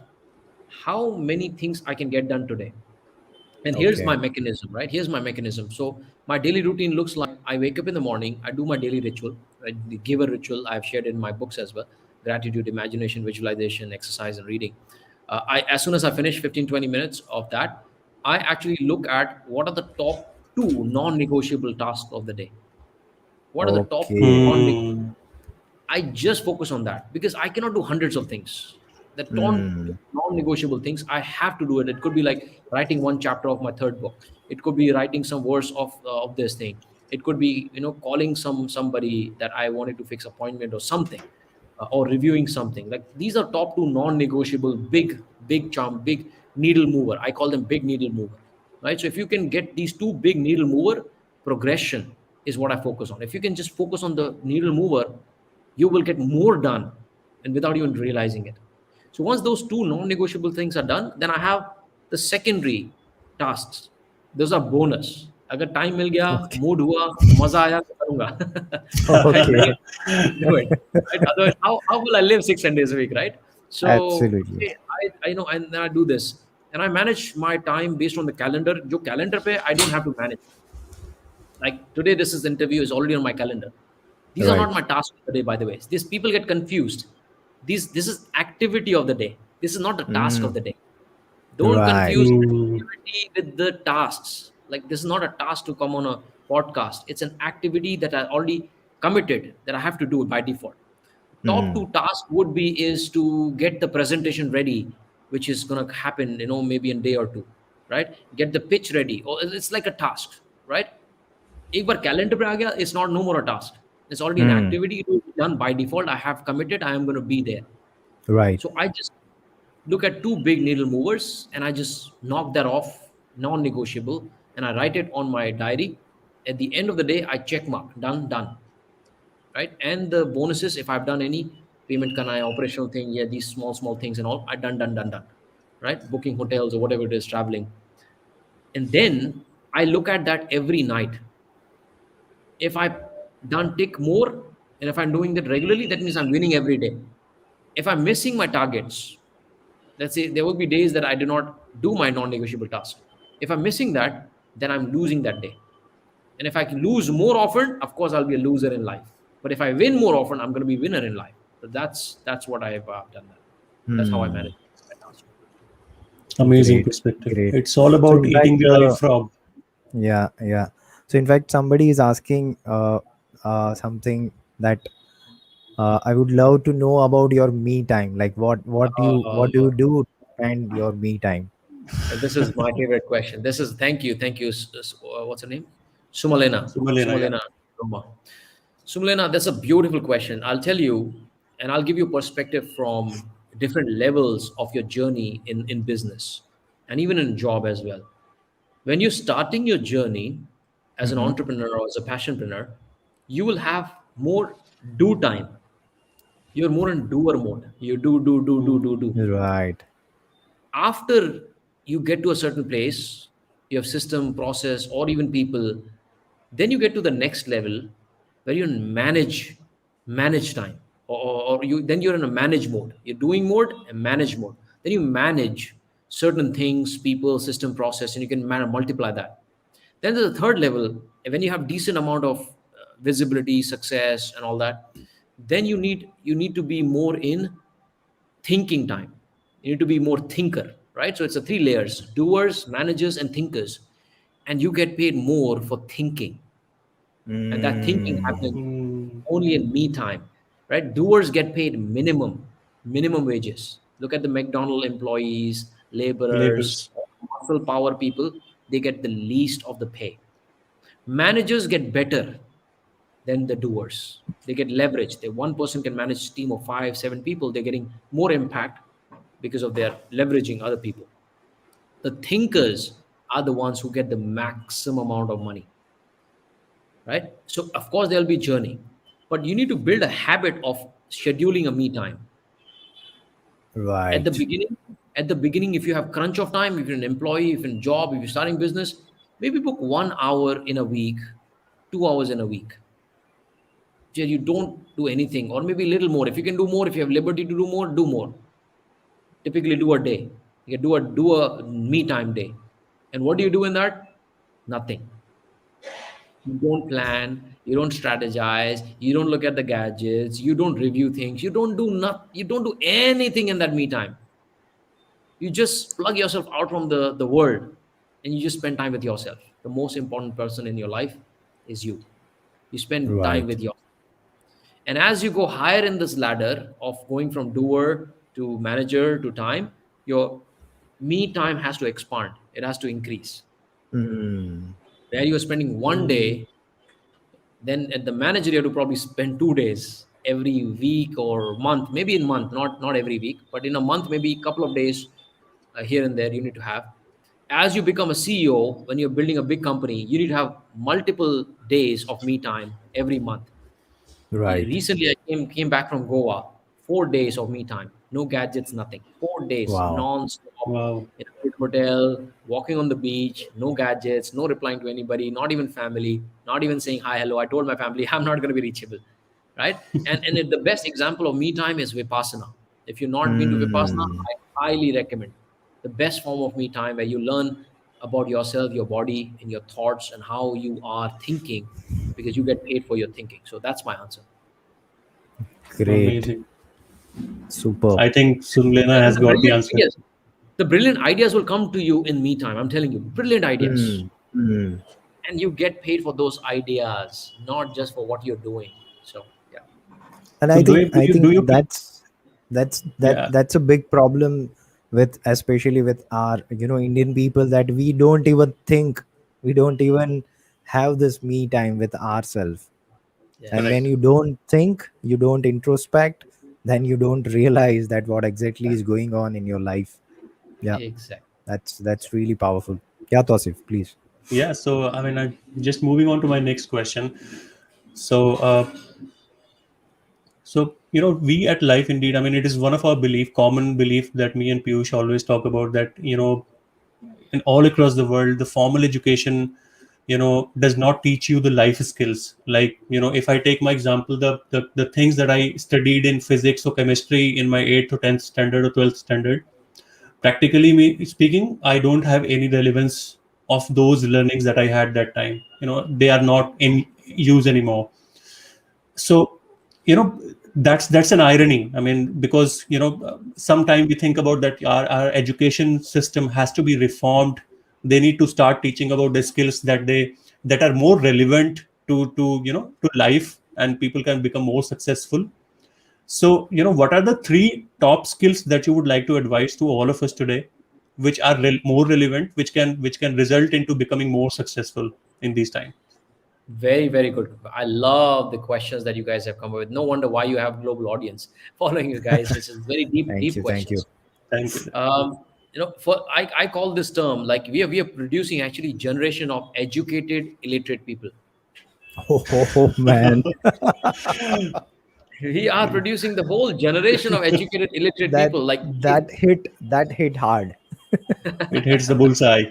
how many things I can get done today? And here's my Okay. mechanism, right? Here's my mechanism. So my daily routine looks like I wake up in the morning, I do my daily ritual, right? The giver ritual I've shared in my books as well: gratitude, imagination, visualization, exercise, and reading. As soon as I finish 15, 20 minutes of that, I actually look at what are the top two non negotiable tasks of the day. What are the top two Okay. non Hmm. I just focus on that because I cannot do hundreds of things. The Hmm. non-negotiable things, I have to do it. It could be like writing one chapter of my third book. It could be writing some words of this thing. It could be calling somebody that I wanted to fix appointment or something, or reviewing something. Like these are top two non-negotiable, big charm, big needle mover. I call them big needle mover, right? So if you can get these two big needle mover, progression is what I focus on. If you can just focus on the needle mover, you will get more done and without even realizing it. So once those two non-negotiable things are done, then I have the secondary tasks. Those are bonus. अगर time मिल गया, Okay. mood हुआ, मजा आया तो करूंगा. Right? Okay. Do it. Right? Otherwise, how will I live 6 7 days a week, right? So Absolutely. okay, I know, and then I do this, and I manage my time based on the calendar. जो calendar पे I don't have to manage. Like today, this is interview is already on my calendar. These are not Right. my tasks of the day, by the way. These people get confused. This is activity of the day. This is not the task of Hmm. the day. Don't Right. confuse Hmm. activity with the tasks. Like this is not a task to come on a podcast. It's an activity that I already committed that I have to do by default. Top Hmm. two tasks would be is to get the presentation ready, which is gonna happen, maybe in a day or two, right? Get the pitch ready. Or it's like a task, right? एक बार calendar पे आ गया, it's not no more a task. It's already an Hmm. activity. It will be done by default. I have committed. I am going to be there. Right. So I just look at two big needle movers and I just knock that off, non-negotiable, and I write it on my diary. At the end of the day, I check mark, done, right? And the bonuses, if I've done any, payment can I operational thing, yeah, these small things and all, I done, right? Booking hotels or whatever it is, traveling. And then I look at that every night. If I done tick more, and if I'm doing that regularly, that means I'm winning every day. If I'm missing my targets, let's say there will be days that I do not do my non-negotiable task. If I'm missing that, then I'm losing that day. And if I can lose more often, of course I'll be a loser in life. But if I win more often, I'm going to be winner in life. So that's what I've done. That's how I Hmm. manage my task. Amazing Great, perspective. great. It's all So about in eating fact, the live frog. yeah, yeah. So in fact, somebody is asking something that I would love to know about your me time. Like what do Uh, you do to spend your me time? this is my favorite question. This is thank you. What's her name? Sumalena. Sumalena, yeah. Sumalena Roma. Sumalena, that's a beautiful question. I'll tell you, and I'll give you perspective from different levels of your journey in business and even in job as well. When you're starting your journey as an Mm-hmm. entrepreneur or as a passionpreneur, you will have more do time. You're more in doer mode. You do. Right. After you get to a certain place, you have system, process, or even people, then you get to the next level where you manage time, or you then you're in a manage mode. You're doing mode and manage mode. Then you manage certain things, people, system, process, and you can multiply that. Then there's a third level, and when you have decent amount of visibility, success, and all that, then you need to be more in thinking time. You need to be more thinker, right? So it's a three layers: doers, managers, and thinkers. And you get paid more for thinking. And that thinking Mm. happens Mm, only in me time, right? Doers get paid minimum wages. Look at the McDonald employees, laborers, labels. muscle power people. They get the least of the pay. Managers get better than the doers. They get leverage. They one person can manage a team of 5, 7 people. They're getting more impact because of their leveraging other people. The thinkers are the ones who get the maximum amount of money, right? So of course there'll be journey, but you need to build a habit of scheduling a me time at the Right. beginning. At the beginning, if you have crunch of time, if you're an employee, if you're in job, if you're starting business, maybe book 1 hour in a week, 2 hours in a week, where you don't do anything, or maybe a little more. If you can do more, if you have liberty to do more, do more. Typically do a day. You can do a me time day. And what do you do in that? Nothing. You don't plan, you don't strategize, you don't look at the gadgets, you don't review things, you don't do anything in that me time. You just plug yourself out from the world, and you just spend time with yourself. The most important person in your life is you. You spend time Right. with yourself. And as you go higher in this ladder of going from doer to manager to time, your me time has to expand. It has to increase. Mm. Where you're spending one Mm, day, then at the manager you have to probably spend 2 days every week or month, maybe in month, not every week, but in a month, maybe a couple of days here and there you need to have. As you become a CEO, when you're building a big company, you need to have multiple days of me time every month. Right. Recently, I came back from Goa. 4 days of me time, no gadgets, nothing. 4 days Wow. non-stop wow. in a good hotel, walking on the beach, no gadgets, no replying to anybody, not even family, not even saying hi, hello. I told my family I'm not going to be reachable, right? And the best example of me time is Vipassana. If you've not been to Vipassana, Mm. I highly recommend. The best form of me time where you learn about yourself, your body, and your thoughts, and how you are thinking, because you get paid for your thinking. So that's my answer. Great. Amazing. Superb. I think Sunlena And has got the answer. the brilliant ideas will come to you in me time. I'm telling you, brilliant ideas. Mm. Mm. And you get paid for those ideas, not just for what you're doing. So yeah. And So I do think you do you do you yeah. that's a big problem with, especially with our, Indian people, that we don't even think, we don't even have this me time with ourselves. And when Yes. you don't think, you don't introspect, then you don't realize that what exactly is going on in your life. Yeah, Exactly. that's really powerful. Yeah, Tosif, please. Yeah, so I mean, I, just moving on to my next question. So, So, we at Life Indeed, I mean, it is one of our common belief that me and Piyush always talk about, that, in all across the world, the formal education, does not teach you the life skills. Like, if I take my example, the things that I studied in physics or chemistry in my 8th or 10th standard or 12th standard, practically me speaking, I don't have any relevance of those learnings that I had that time. They are not in use anymore. So, that's an irony. I mean, because sometimes we think about that our education system has to be reformed. They need to start teaching about the skills that are more relevant to life, and people can become more successful. So, what are the three top skills that you would like to advise to all of us today, which are more relevant, which can result into becoming more successful in these times? Very, very good. I love the questions that you guys have come up with. No wonder why you have global audience following you guys. It's very deep, Thank deep you. Thank you. questions. Thank you. For I call this term, like, we are producing actually generation of educated illiterate people. Oh, man. We are producing the whole generation of educated illiterate that people, like that hit hard. It hits the bullseye.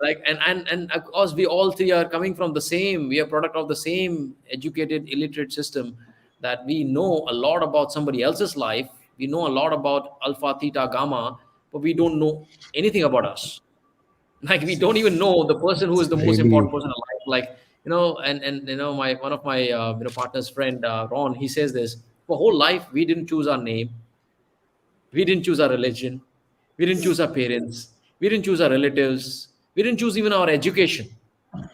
like, and of course we all three are coming from the same, we are product of the same educated illiterate system, that we know a lot about somebody else's life, we know a lot about alpha theta gamma, but we don't know anything about us. Like, we don't even know the person who is the most important Really. person in life. Like, and my one of my partner's friend, Ron, he says this: for whole life we didn't choose our name, we didn't choose our religion, we didn't choose our parents, we didn't choose our relatives, we didn't choose even our education.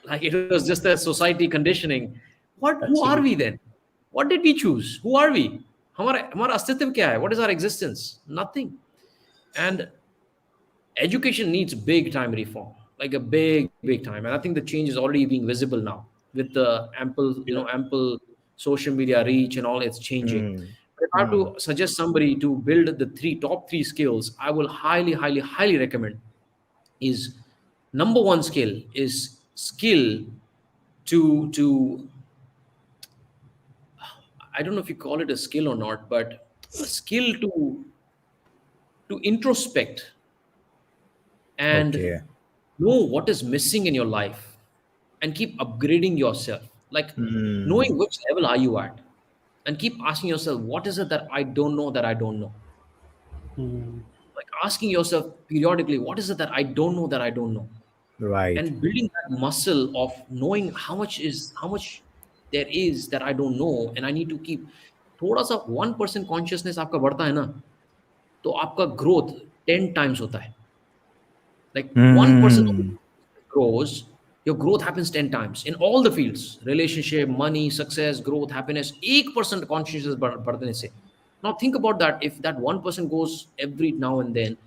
Like, it was just a society conditioning. Who are we Absolutely. then? What did we choose? Who are we? हमारा हमारा अस्तित्व क्या है? What is our existence? Nothing. And education needs big time reform, like a big time. And I think the change is already being visible now with the Yeah. ample social media reach and all. It's changing. Hmm. But if I have Hmm. to suggest somebody to build the top three skills, I will highly recommend is, number one skill is skill to I don't know if you call it a skill or not, but a skill to introspect and Okay. know what is missing in your life and keep upgrading yourself, like Hmm. knowing which level are you at, and keep asking yourself, what is it that I don't know that I don't know. Hmm. Like, asking yourself periodically, what is it that I don't know that I don't know, Right. and building that muscle of knowing how much there is that I don't know, and I need to keep थोड़ा सा 1% consciousness आपका बढ़ता है ना, तो आपका growth 10 times होता है. Like, 1% of Hmm. grows, your growth happens 10 times in all the fields: relationship, money, success, growth, happiness. 1% consciousness बढ़ने से. Now think about that. If that 1% goes every now and then,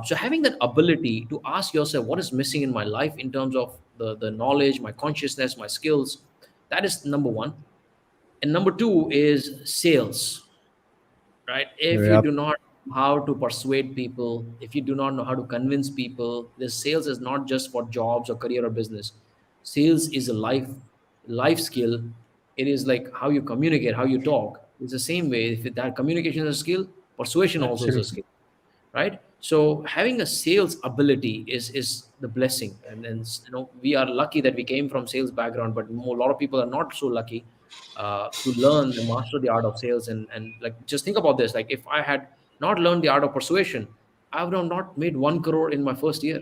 so having that ability to ask yourself what is missing in my life in terms of the knowledge, my consciousness, my skills, that is number one. And number two is sales, right? If you Yep. do not know how to persuade people, if you do not know how to convince people, this sales is not just for jobs or career or business. Sales is a life skill. It is like how you communicate, how you talk. It's the same way. If that communication is a skill, persuasion also is a Absolutely. skill, right? So having a sales ability is the blessing. And then, we are lucky that we came from sales background, but a lot of people are not so lucky to learn and master the art of sales. And like, just think about this: like, if I had not learned the art of persuasion, I would have not made 1 crore in my first year,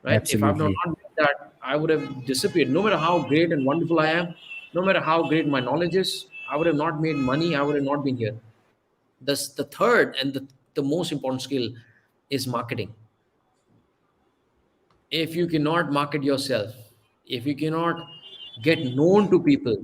right? If I've not Absolutely. made that, I would have disappeared. No matter how great and wonderful I am, no matter how great my knowledge is, I would have not made money, I would have not been here. The third and the most important skill is marketing. If you cannot market yourself, if you cannot get known to people,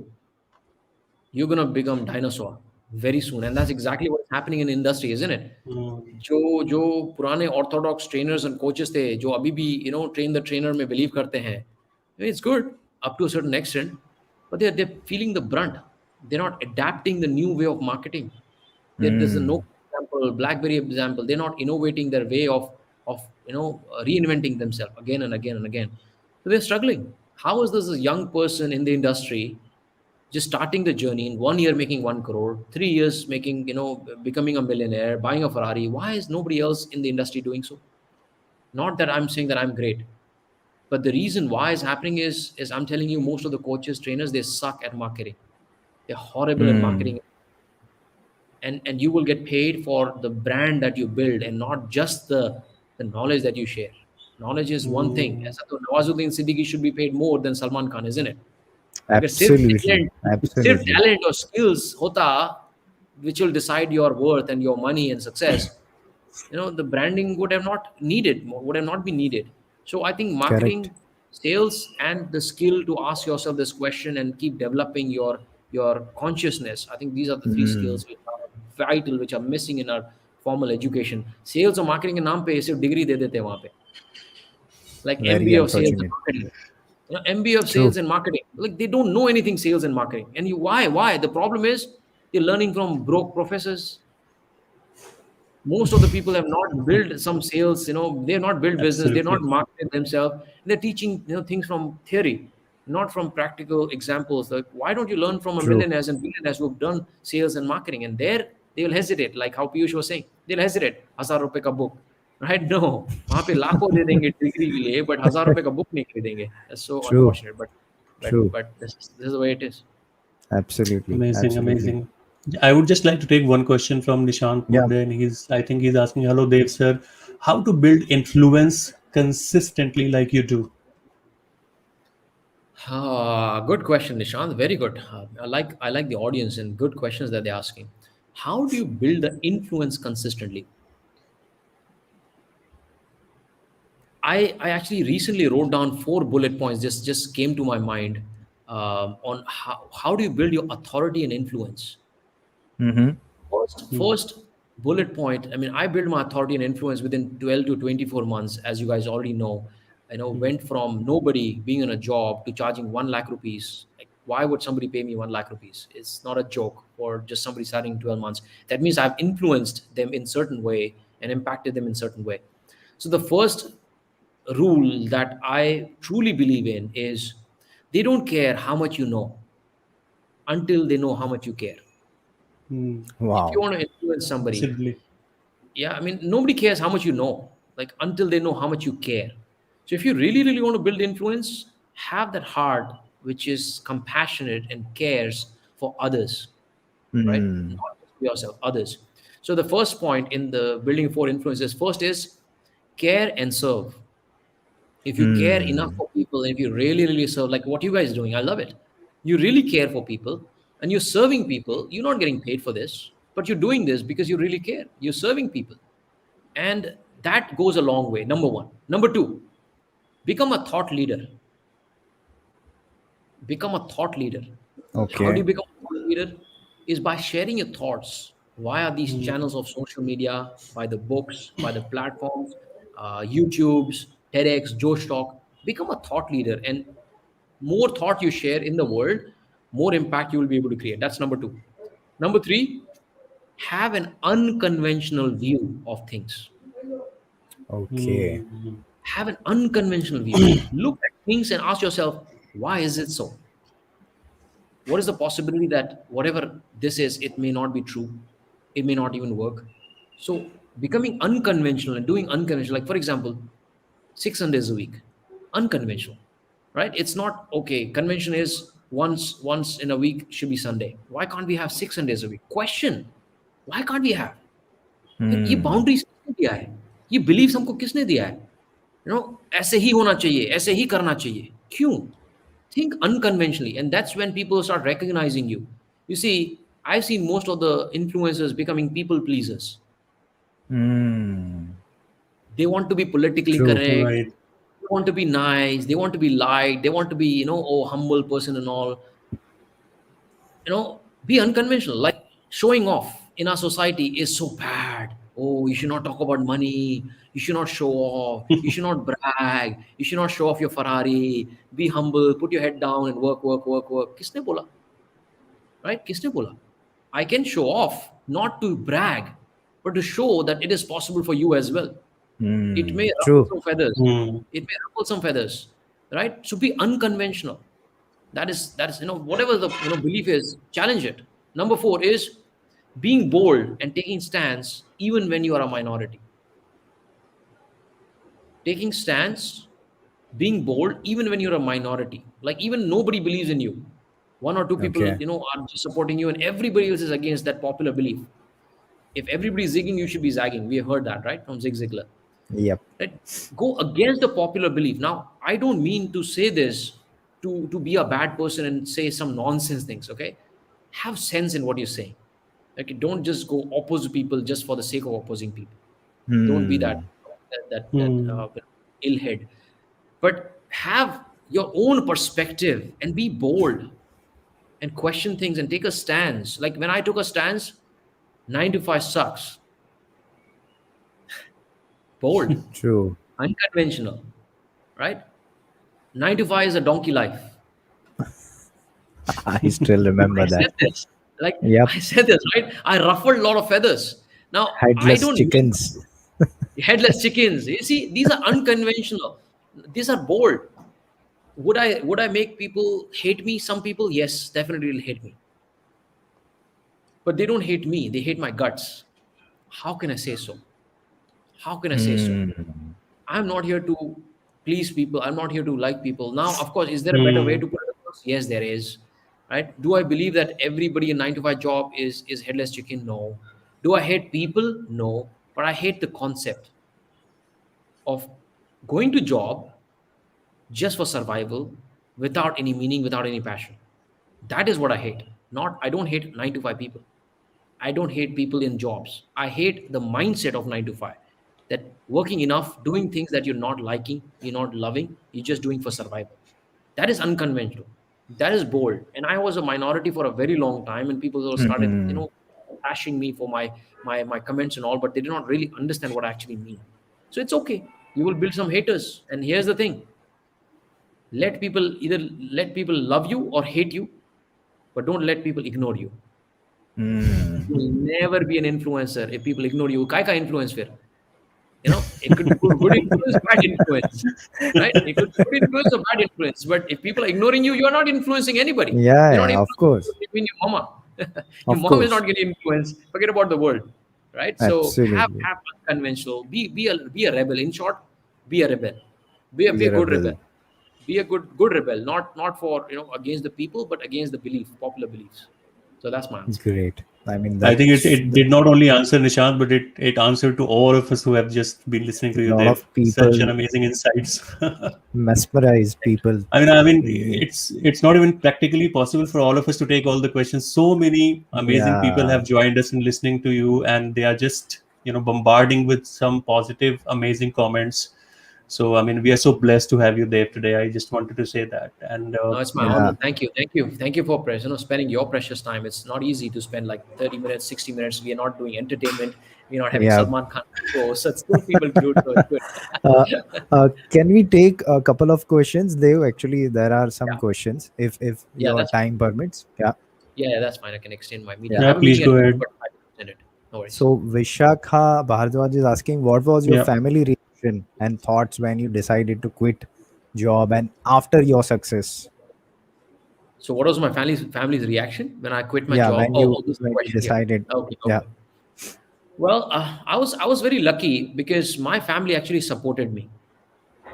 you're going to become dinosaur very soon. And that's exactly what's happening in the industry, isn't it? Hmm. जो पुराने Orthodox trainers and coaches थे, जो अभी भी train the trainer में believe करते हैं, it's good up to a certain extent, but they're feeling the brunt. They're not adapting the new way of marketing. There's a no Hmm. example, BlackBerry example. They're not innovating their way of reinventing themselves again and again and again. So they're struggling. How is this a young person in the industry just starting the journey in 1 year making 1 crore, 3 years making, becoming a millionaire, buying a Ferrari. Why is nobody else in the industry doing so? Not that I'm saying that I'm great, but the reason why it's happening is I'm telling you, most of the coaches, trainers, they suck at marketing. They're horrible at Hmm. marketing, and you will get paid for the brand that you build and not just the knowledge that you share. Knowledge is one thing. Mm. ऐसा तो Nawazuddin Siddiqui should be paid more than Salman Khan, isn't it? अगर Absolutely. सिर्फ Absolutely. talent or skills होता which will decide your worth and your money and success, the branding would have not been needed. So I think marketing, Correct. sales, and the skill to ask yourself this question and keep developing your consciousness, I think these are the three Hmm. skills which are vital, which are missing in our formal education. Sales और marketing के नाम पे सिर्फ degree दे देते हैं वहाँ पे, like Very MBA of sales and unfortunate. marketing. MBA of True. sales and marketing. Like they don't know anything sales and marketing. And why? The problem is they're learning from broke professors. Most of the people have not built some sales, they've not built business, they're not Absolutely. marketed themselves. They're teaching, things from theory, not from practical examples. Like, why don't you learn from a True. millionaires and billionaires who've done sales and marketing? And there they will hesitate, like how Piyush was saying. They'll hesitate. 1,000 रुपए का book. Right? No. वहाँ पे लाखों दे देंगे degree के लिए, but 1,000 रुपए का book नहीं खरीदेंगे. That's so True. unfortunate. True. But this is the way it is. Absolutely. Amazing, Absolutely. amazing. I would just like to take one question from Nishant Yeah. Purde, and I think he's asking, hello, Dev sir, how to build influence consistently like you do? Good question, Nishant. Very good. I like the audience and good questions that they're asking. How do you build the influence consistently? I actually recently wrote down 4 bullet points. Just came to my mind, on how do you build your authority and influence. Mm-hmm. Hmm. First bullet point. I mean, I built my authority and influence within 12 to 24 months, as you guys already know. Went from nobody being in a job to charging 1 lakh rupees. Like, why would somebody pay me 1 lakh rupees? It's not a joke for just somebody starting 12 months. That means I've influenced them in certain way and impacted them in certain way. So the first rule that I truly believe in is they don't care how much you know until they know how much you care. Hmm. If you Wow. want to influence somebody, Absolutely. yeah, I mean, nobody cares how much you know, like until they know how much you care. So if you really, really want to build influence, have that heart which is compassionate and cares for others, right? Hmm. Not just for yourself, others. So the first point in the building 4 influences, first is care and serve. If you care enough Hmm. for people, if you really, really serve, like what you guys are doing, I love it. You really care for people and you're serving people. You're not getting paid for this, but you're doing this because you really care. You're serving people. And that goes a long way. Number one. Number two, become a thought leader. Become a thought leader. How do Okay. you become a thought leader? Is by sharing your thoughts via these Hmm. channels of social media, by the books, by the platforms, YouTube's, TEDx, Josh Talk. Become a thought leader, and more thought you share in the world, more impact you will be able to create. That's number two. Number three, have an unconventional view of things. Okay. Hmm. Have an unconventional view. Look at things and ask yourself, why is it so? What is the possibility that whatever this is, it may not be true? It may not even work. So becoming unconventional and doing unconventional, like for example, 6 Sundays a week, unconventional, right? It's not okay. Convention is once in a week should be Sunday. Why can't we have 6 Sundays a week? Question: why can't we have? ये Hmm. Boundaries किसने दिया है? ये belief हमको किसने दिया है? ऐसे ही होना चाहिए, ऐसे ही करना चाहिए. क्यों? Think unconventionally, and that's when people start recognizing you. You see, I've seen most of the influencers becoming people pleasers. Hmm. They want to be politically True. correct. Right. They want to be nice. They want to be liked. They want to be, humble person and all. Be unconventional. Like showing off in our society is so bad. Oh, you should not talk about money. You should not show off. You should not brag. You should not show off your Ferrari. Be humble. Put your head down and work, work, work, work. Kisne bola? Right? Kisne bola? I can show off, not to brag, but to show that it is possible for you as well. It Hmm. may ruffle True. some feathers. Hmm. It may ruffle some feathers, right? So be unconventional. That is whatever the belief is, challenge it. Number 4 is being bold and taking stance even when you are a minority. Taking stance, being bold even when you're a minority, like even nobody believes in you, one or two people Okay. are just supporting you and everybody else is against that popular belief. If everybody's zigging, you should be zagging. We have heard that, right, from Zig Ziglar. Yep. Right? Go against the popular belief. Now, I don't mean to say this to be a bad person and say some nonsense things. Okay, have sense in what you're saying. Okay, don't just go oppose people just for the sake of opposing people. Don't be that Hmm. ill head. But have your own perspective and be bold and question things and take a stance. Like when I took a stance, 9 to 5 sucks. Bold, True. unconventional, right? 9 to 5 is a donkey life. I still I remember that. said this. Like Yep. I said this, right? I ruffled a lot of feathers. Now I Headless don't make chickens. headless chickens. You see, these are unconventional. These are bold. Would I make people hate me? Some people, yes, definitely will hate me. But they don't hate me. They hate my guts. How can I say so? How can I say so? Hmm. I'm not here to please people. I'm not here to like people. Now, of course, is there a better way Hmm. to put it across? Yes, there is. Right? Do I believe that everybody in 9 to 5 job is headless chicken? No. Do I hate people? No. But I hate the concept of going to job just for survival without any meaning, without any passion. That is what I hate. Not I don't hate 9 to 5 people. I don't hate people in jobs. I hate the mindset of 9 to 5. That working enough, doing things that you're not liking, you're not loving, you're just doing for survival. That is unconventional. That is bold. And I was a minority for a very long time, and people started, Hmm. bashing me for my comments and all, but they did not really understand what I actually mean. So it's okay. You will build some haters. And here's the thing: let people love you or hate you, but don't let people ignore you. Hmm. You will never be an influencer if people ignore you. Kai ka influence fir? It could be good influence, bad influence, right? It could be good influence or bad influence. But if people are ignoring you, you are not influencing anybody. Yeah, You're not yeah, of influencing course. people between your mama. Your Of mom is course. not getting influenced. Forget about the world, right? So Absolutely. have unconventional. Be a rebel. In short, be a rebel. Be a Be a good rebel. rebel. Be a good rebel. Not for against the people, but against the popular beliefs. So that's my answer. Great. I mean, I think that's it did not only answer Nishant, but it answered to all of us who have just been listening to a you, lot Dev. of Such an people amazing insights. mesmerize people. It's not even practically possible for all of us to take all the questions. So many amazing people Yeah. have joined us in listening to you, and they are just bombarding with some positive, amazing comments. So we are so blessed to have you there today. I just wanted to say that, and No, it's my Yeah. honor. Thank you for spending your precious time. It's not easy to spend like 30 minutes, 60 minutes. We are not doing entertainment. We're not having Yeah. Salman Khan show, so it's still people glued. So it's good. Uh, can we take a couple of questions? They actually there are some Yeah, questions if yeah, your that's fine. time permits. Yeah. Yeah, that's fine. I can extend my meeting. I Yeah. yeah, have a please meeting go at 2, ahead. but I can extend it. No worries. So Vishakha Bhardwaj is asking, what was your Yeah. family reaction and thoughts when you decided to quit job and after your success? So, what was my family's reaction when I quit my Yeah, job? when Oh, you this is the when you question here. decided. Okay, Yeah. okay. Well, I was very lucky because my family actually supported me.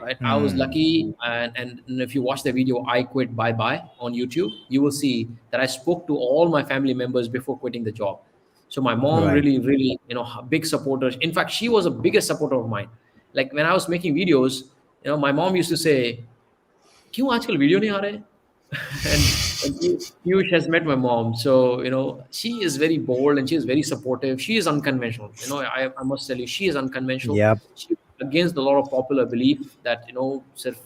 Right, I was Hmm. lucky, and if you watch the video "I Quit Bye Bye" on YouTube, you will see that I spoke to all my family members before quitting the job. So my mom Right. really, really, big supporter. In fact, she was a biggest supporter of mine. Like when I was making videos, my mom used to say, "क्यों आजकल video नहीं आ रहे?" and Piyush has met my mom, so she is very bold and she is very supportive. She is unconventional. I must tell you, she is unconventional. Yep. She is against a lot of popular belief that सिर्फ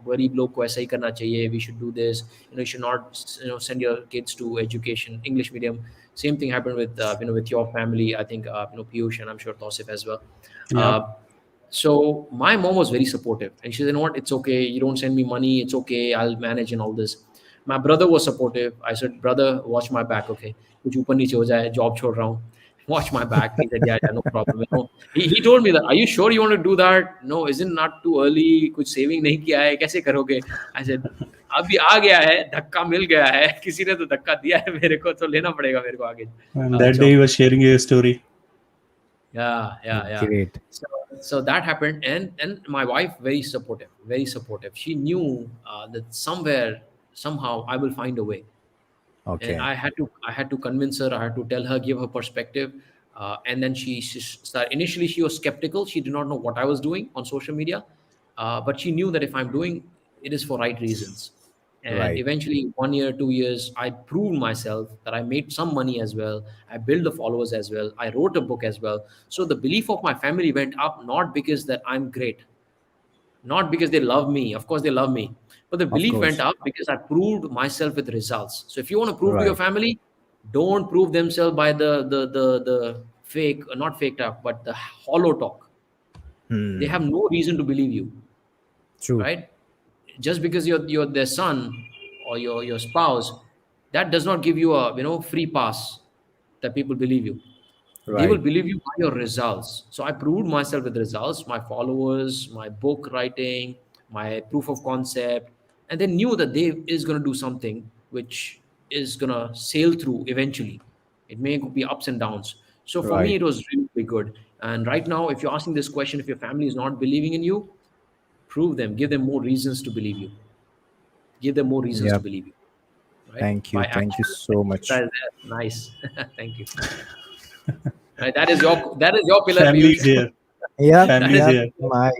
गरीब लोग को ऐसा ही करना चाहिए. We should do this. You should not send your kids to education English medium. Same thing happened with with your family. I think Piyush and I'm sure Tausif as well. Yeah. So my mom was very supportive, and she said, "You know what? It's okay. You don't send me money. It's okay. I'll manage and all this." My brother was supportive. I said, "Brother, watch my back, okay? कुछ ऊपर नीचे हो जाए, job छोड़ रहा हूँ." watch my back. He said, yeah, no problem. He told me that, are you sure you want to do that? No, isn't not too early? कुछ saving नहीं किया है, कैसे करोगे? I said, अभी आ गया है, धक्का मिल गया है, किसी ने तो धक्का दिया है मेरे को, तो लेना पड़ेगा मेरे को आगे. And that day he was sharing your story. Yeah. Great. So that happened, and my wife very supportive. She knew that somehow I will find a way. Okay. And I had to convince her. I had to tell her, give her perspective. And then she started. Initially, she was skeptical. She did not know what I was doing on social media, but she knew that if I'm doing it is for right reasons. And Right. eventually, 1 year, 2 years, I proved myself that I made some money as well. I built the followers as well. I wrote a book as well. So the belief of my family went up, not because that I'm great, not because they love me. Of course, they love me, but the belief course. went up because I proved myself with results. So if you want to prove to your Right. family, don't prove themselves by the fake, not fake talk, but the hollow talk. Hmm. They have no reason to believe you, True. right? Just because you're their son or your spouse, that does not give you a free pass that people believe you. They will Right. believe you by your results. So I proved myself with results, my followers, my book writing, my proof of concept, and they knew that they is going to do something which is going to sail through eventually. It may be ups and downs. So for me, Right. it was really, really good. And right now, if you're asking this question, if your family is not believing in you, prove them, give them more reasons to believe you. Give them more reasons to Yep. believe you, right? Thank you. By Thank you action. so much. Nice. Thank you. Right, that is your pillar, Family is Piyush. here. Yeah, Family is yeah. here. My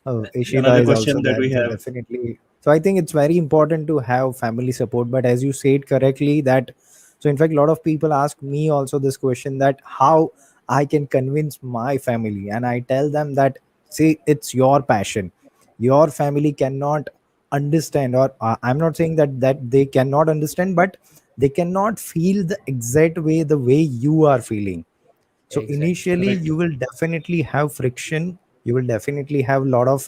Ishita Another is also question that there. we So have. definitely. So I think it's very important to have family support. But as you said correctly, that so in fact, a lot of people ask me also this question that how I can convince my family, and I tell them that see, it's your passion. Your family cannot understand, or I'm not saying that they cannot understand, but they cannot feel the exact way the way you are feeling. So Exactly. initially Correct. you will definitely have friction, you will definitely have a lot of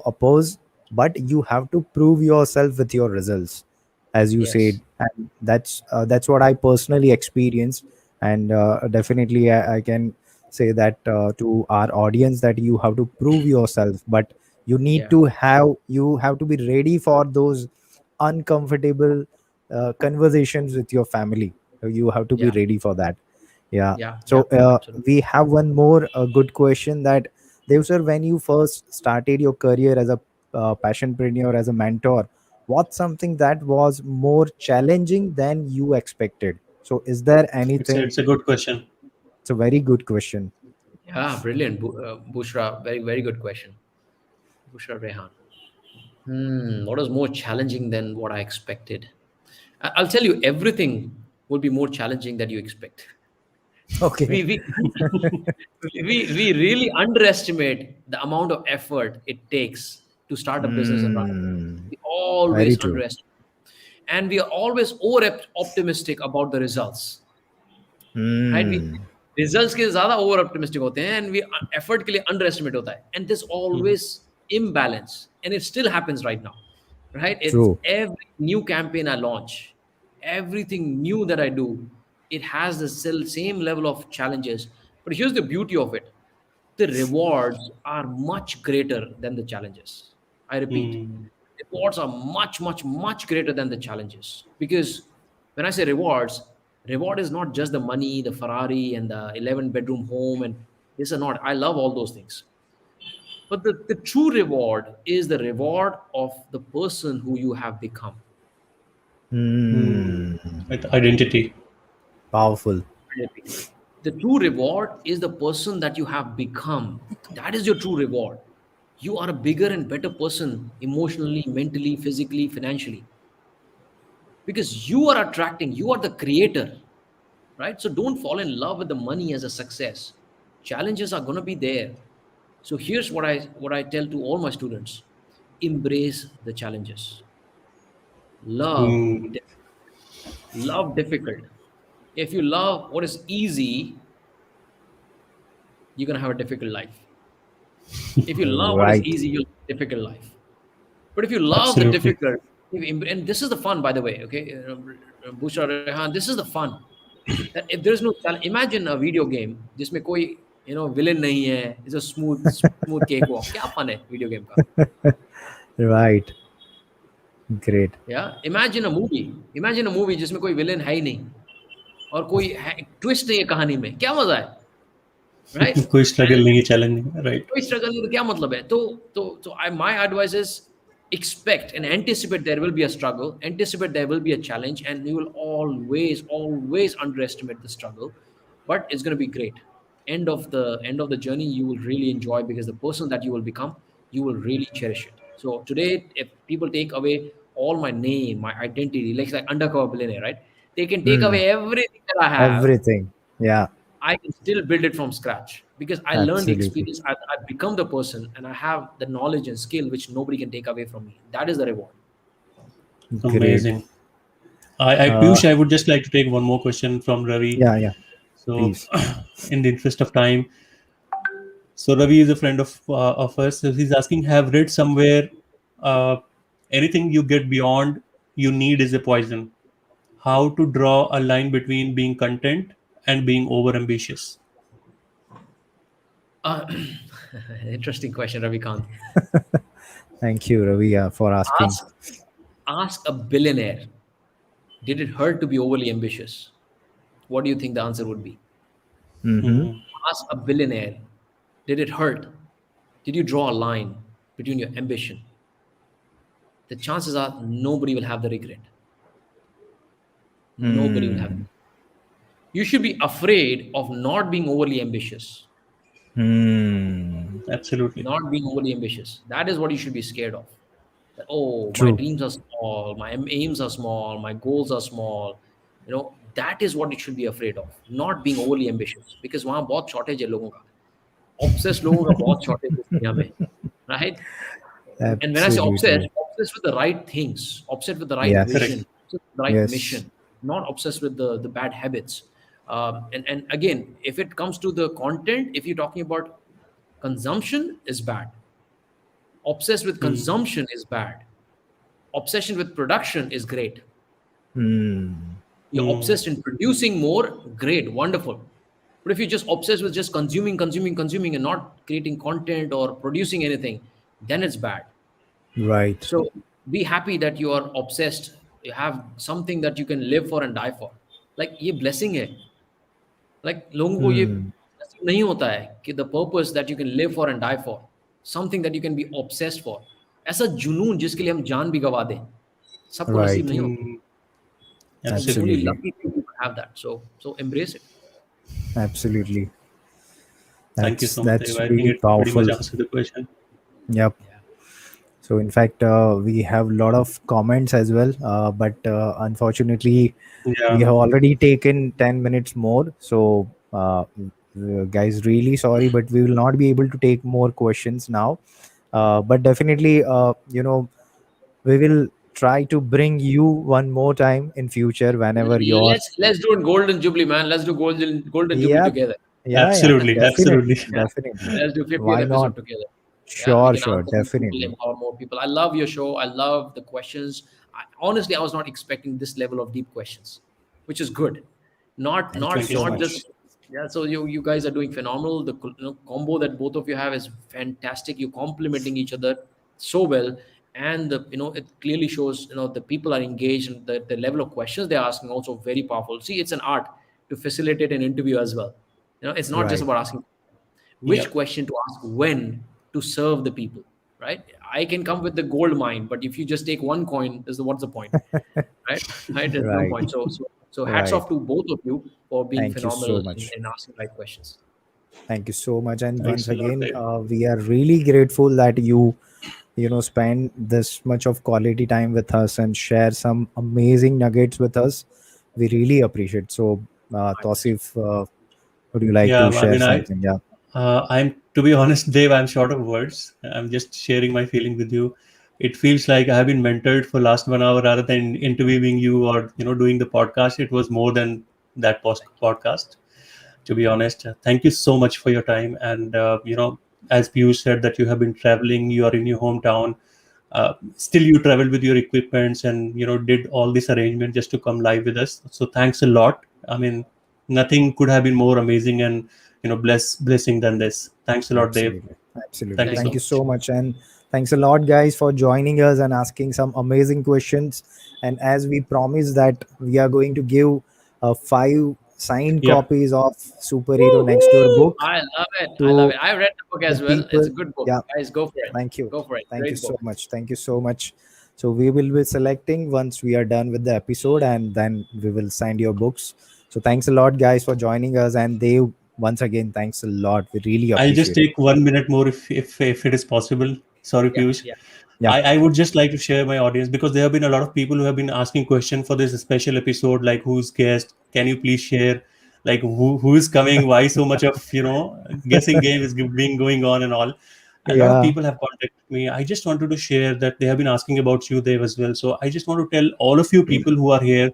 oppose, but you have to prove yourself with your results, as you said. Yes. And that's what I personally experienced. And definitely I can say that to our audience, that you have to prove yourself, but Yeah. you have to be ready for those uncomfortable conversations with your family. You have to be Yeah. ready for that. Yeah. Yeah. So Absolutely. we have one more good question, that Dev sir, when you first started your career as a passionpreneur, as a mentor, what's something that was more challenging than you expected? So is there anything? It's a good question. It's a very good question. Yeah. Brilliant, Bushra. Very, very good question, Bushra Rehan. What was more challenging than what I expected? I'll tell you, everything will be more challenging than you expect. Okay. We we we really underestimate the amount of effort it takes to start a business and run a business. Hmm. We Very always true. underestimate, and we are always over optimistic about the results, right? We Hmm. results के ज़्यादा over optimistic होते हैं, and we effort के लिए underestimate होता है, and there's Mhm. always imbalance, and it still happens right now, right? It's True. every new campaign I launch, everything new that I do, it has the same level of challenges. But here's the beauty of it: the rewards are much greater than the challenges. I repeat, Mm. rewards are much, much, much greater than the challenges. Because when I say rewards, reward is not just the money, the Ferrari, and the 11-bedroom home, and this or not. I love all those things. But the true reward is the reward of the person who you have become. Mm. Hmm. With identity. Powerful. I repeat. The true reward is the person that you have become. That is your true reward. You are a bigger and better person emotionally, mentally, physically, financially, because you are attracting, you are the creator, right? So don't fall in love with the money as a success. Challenges are going to be there. So here's what I tell to all my students: embrace the challenges. Love Mm. love difficult. If you love what is easy, you're going to have a difficult life. If you love what is Right. easy, you'll have a difficult life. But if you love the Absolutely. difficult, and this is the fun, by the way, okay, Bushra Rehan, this is the fun. that if there's no challenge, imagine a video game जिसमें कोई villain नहीं है, it's a smooth cakewalk. क्या fun है video game का? Right. Great. Yeah, imagine a movie जिसमें कोई villain है ही नहीं और कोई twist नहीं है कहानी में, क्या मजा है, right? कोई स्ट्रगल नहीं है, चैलेंज नहीं है, राइट? कोई स्ट्रगल नहीं तो क्या मतलब है? तो my advice is expect and anticipate there will be a struggle, anticipate there will be a challenge, and you will always underestimate the struggle, but it's going to be great. End of the journey you will really enjoy, because the person that you will become, you will really cherish it. So today, if people take away all my name, my identity, like undercover billionaire, right? They can take away everything that I have. Everything. Yeah. I can still build it from scratch, because I learned the Absolutely. experience. I've become the person, and I have the knowledge and skill which nobody can take away from me. That is the reward. Great. Amazing. Piyush, I would just like to take one more question from Ravi. Yeah. So, Please. in the interest of time, so Ravi is a friend of us. So he's asking, have read somewhere, anything you get beyond you need is a poison. How to draw a line between being content and being over ambitious? Interesting question, Ravikant. Thank you, Ravi, for asking. Ask a billionaire, did it hurt to be overly ambitious? What do you think the answer would be? Ask a billionaire, did it hurt? Did you draw a line between your ambition? The chances are nobody will have the regret. Nobody will have it. You should be afraid of not being overly ambitious. Absolutely. Not being overly ambitious. That is what you should be scared of. That, my True. dreams are small, my aims are small, my goals are small. That is what you should be afraid of. Not being overly ambitious. Because वहाँ बहुत shortage है लोगों का. Obsessed लोगों का बहुत shortage है दुनिया में. Right? And when I say Absolutely. obsessed with the right things, obsessed with the right Yes. vision, obsessed with the right Yes. mission, not obsessed with the bad habits. And again, if it comes to the content, if you're talking about consumption, is bad. Obsessed with consumption is bad. Obsession with production is great. You're obsessed in producing more, great, wonderful. But if you're just obsessed with just consuming and not creating content or producing anything, then it's bad. Right. So be happy that you are obsessed. You have something that you can live for and die for. Like ये blessing है. Like लोगों को ये blessing नहीं होता है कि the purpose that you can live for and die for, something that you can be obsessed for. ऐसा जुनून जिसके लिए हम जान भी गवा दें, सबको नसीब नहीं होता. It's really Absolutely. lucky people to have that. So embrace it. Absolutely. Thank you so much. That's Dave. I think really it pretty powerful. much answered the question. Yep. So in fact, we have a lot of comments as well, but unfortunately, Yeah. we have already taken 10 minutes more. So guys, really sorry, but we will not be able to take more questions now. But definitely, we will try to bring you one more time in future whenever you're. Let's do it golden jubilee, man. Let's do golden jubilee Yep. together. Yeah, Absolutely, definitely, absolutely. definitely. Let's do 50th Why episode not? together. Sure, we can sure, answer more people, definitely. empower more people. I love your show. I love the questions. Honestly, I was not expecting this level of deep questions, which is good. Not you so much. just So you guys are doing phenomenal. The combo that both of you have is fantastic. You're complementing each other so well, and it clearly shows the people are engaged, and the level of questions they're asking also very powerful. See, it's an art to facilitate an interview as well. It's not just Right. about asking which Yep. question to ask, when to serve the people, right? I can come with the gold mine, but if you just take one coin, what's the point, right? There's no Right. point. So hats Right. off to both of you for being Thank you so phenomenal much. in asking right questions. Thank you so much. And Thanks once a lot, again, Dave. we are really grateful that you spend this much of quality time with us and share some amazing nuggets with us. We really appreciate. So, Tausif, would you like Yeah, to I share mean, something? Yeah. to be honest, Dave, I'm short of words. I'm just sharing my feeling with you. It feels like I have been mentored for last 1 hour rather than interviewing you or doing the podcast. It was more than that podcast. To be honest, thank you so much for your time. And as Piyush said, that you have been traveling, you are in your hometown. Still, you traveled with your equipments and did all this arrangement just to come live with us. So thanks a lot. I mean, nothing could have been more amazing and blessing than this. Thanks a lot, Dave. Absolutely. Absolutely. Thank you Thank so Thank you. you much. so much. And thanks a lot, guys, for joining us and asking some amazing questions. And as we promised that we are going to give 5 signed Yep. copies of Superhero Next Door Woohoo! book I love it. I love to it. I read the book the as well. It's people. a good book. Yeah. Guys, go for it. Thank you. Go for it. Thank you Great so book. much. Thank you so much. So we will be selecting once we are done with the episode, and then we will send your books. So thanks a lot, guys, for joining us. And Dave, once again, thanks a lot. We really I'll just appreciate it. take 1 minute more if it is possible. Sorry, Yeah, Piyush. yeah. Yeah. I would just like to share my audience because there have been a lot of people who have been asking questions for this special episode, like who's guest? Can you please share, like who is coming? Why so much of guessing game is being going on and all. A lot of Yeah. people have contacted me. I just wanted to share that they have been asking about you, Dave, as well. So I just want to tell all of you people who are here.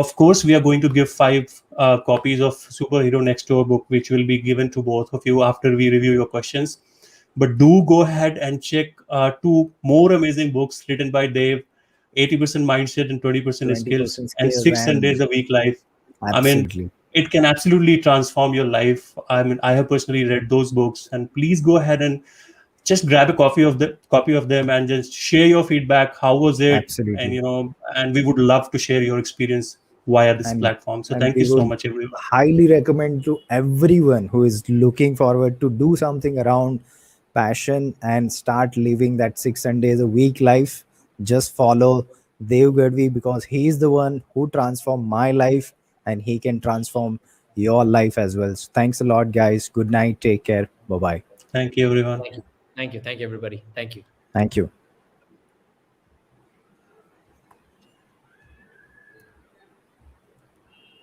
Of course, we are going to give 5 copies of Superhero Next Door book, which will be given to both of you after we review your questions. But do go ahead and check 2 more amazing books written by Dave: 80% Mindset and 20% Skills, 20% and skills Six and Sundays a Week Life. I mean, absolutely. it can absolutely transform your life. I mean, I have personally read those books, and please go ahead and just grab a copy of them and just share your feedback. How was it? And Absolutely. and we would love to share your experience via this And platform. So and thank we you so would much, everyone. highly recommend to everyone who is looking forward to do something around passion and start living that 6 Sundays a week life. Just follow Dev Gadvi because he is the one who transformed my life and he can transform your life as well. So thanks a lot, guys. Good night. Take care. Bye bye. Thank you, everyone. Thank you. Thank you. Thank you, everybody. Thank you. Thank you.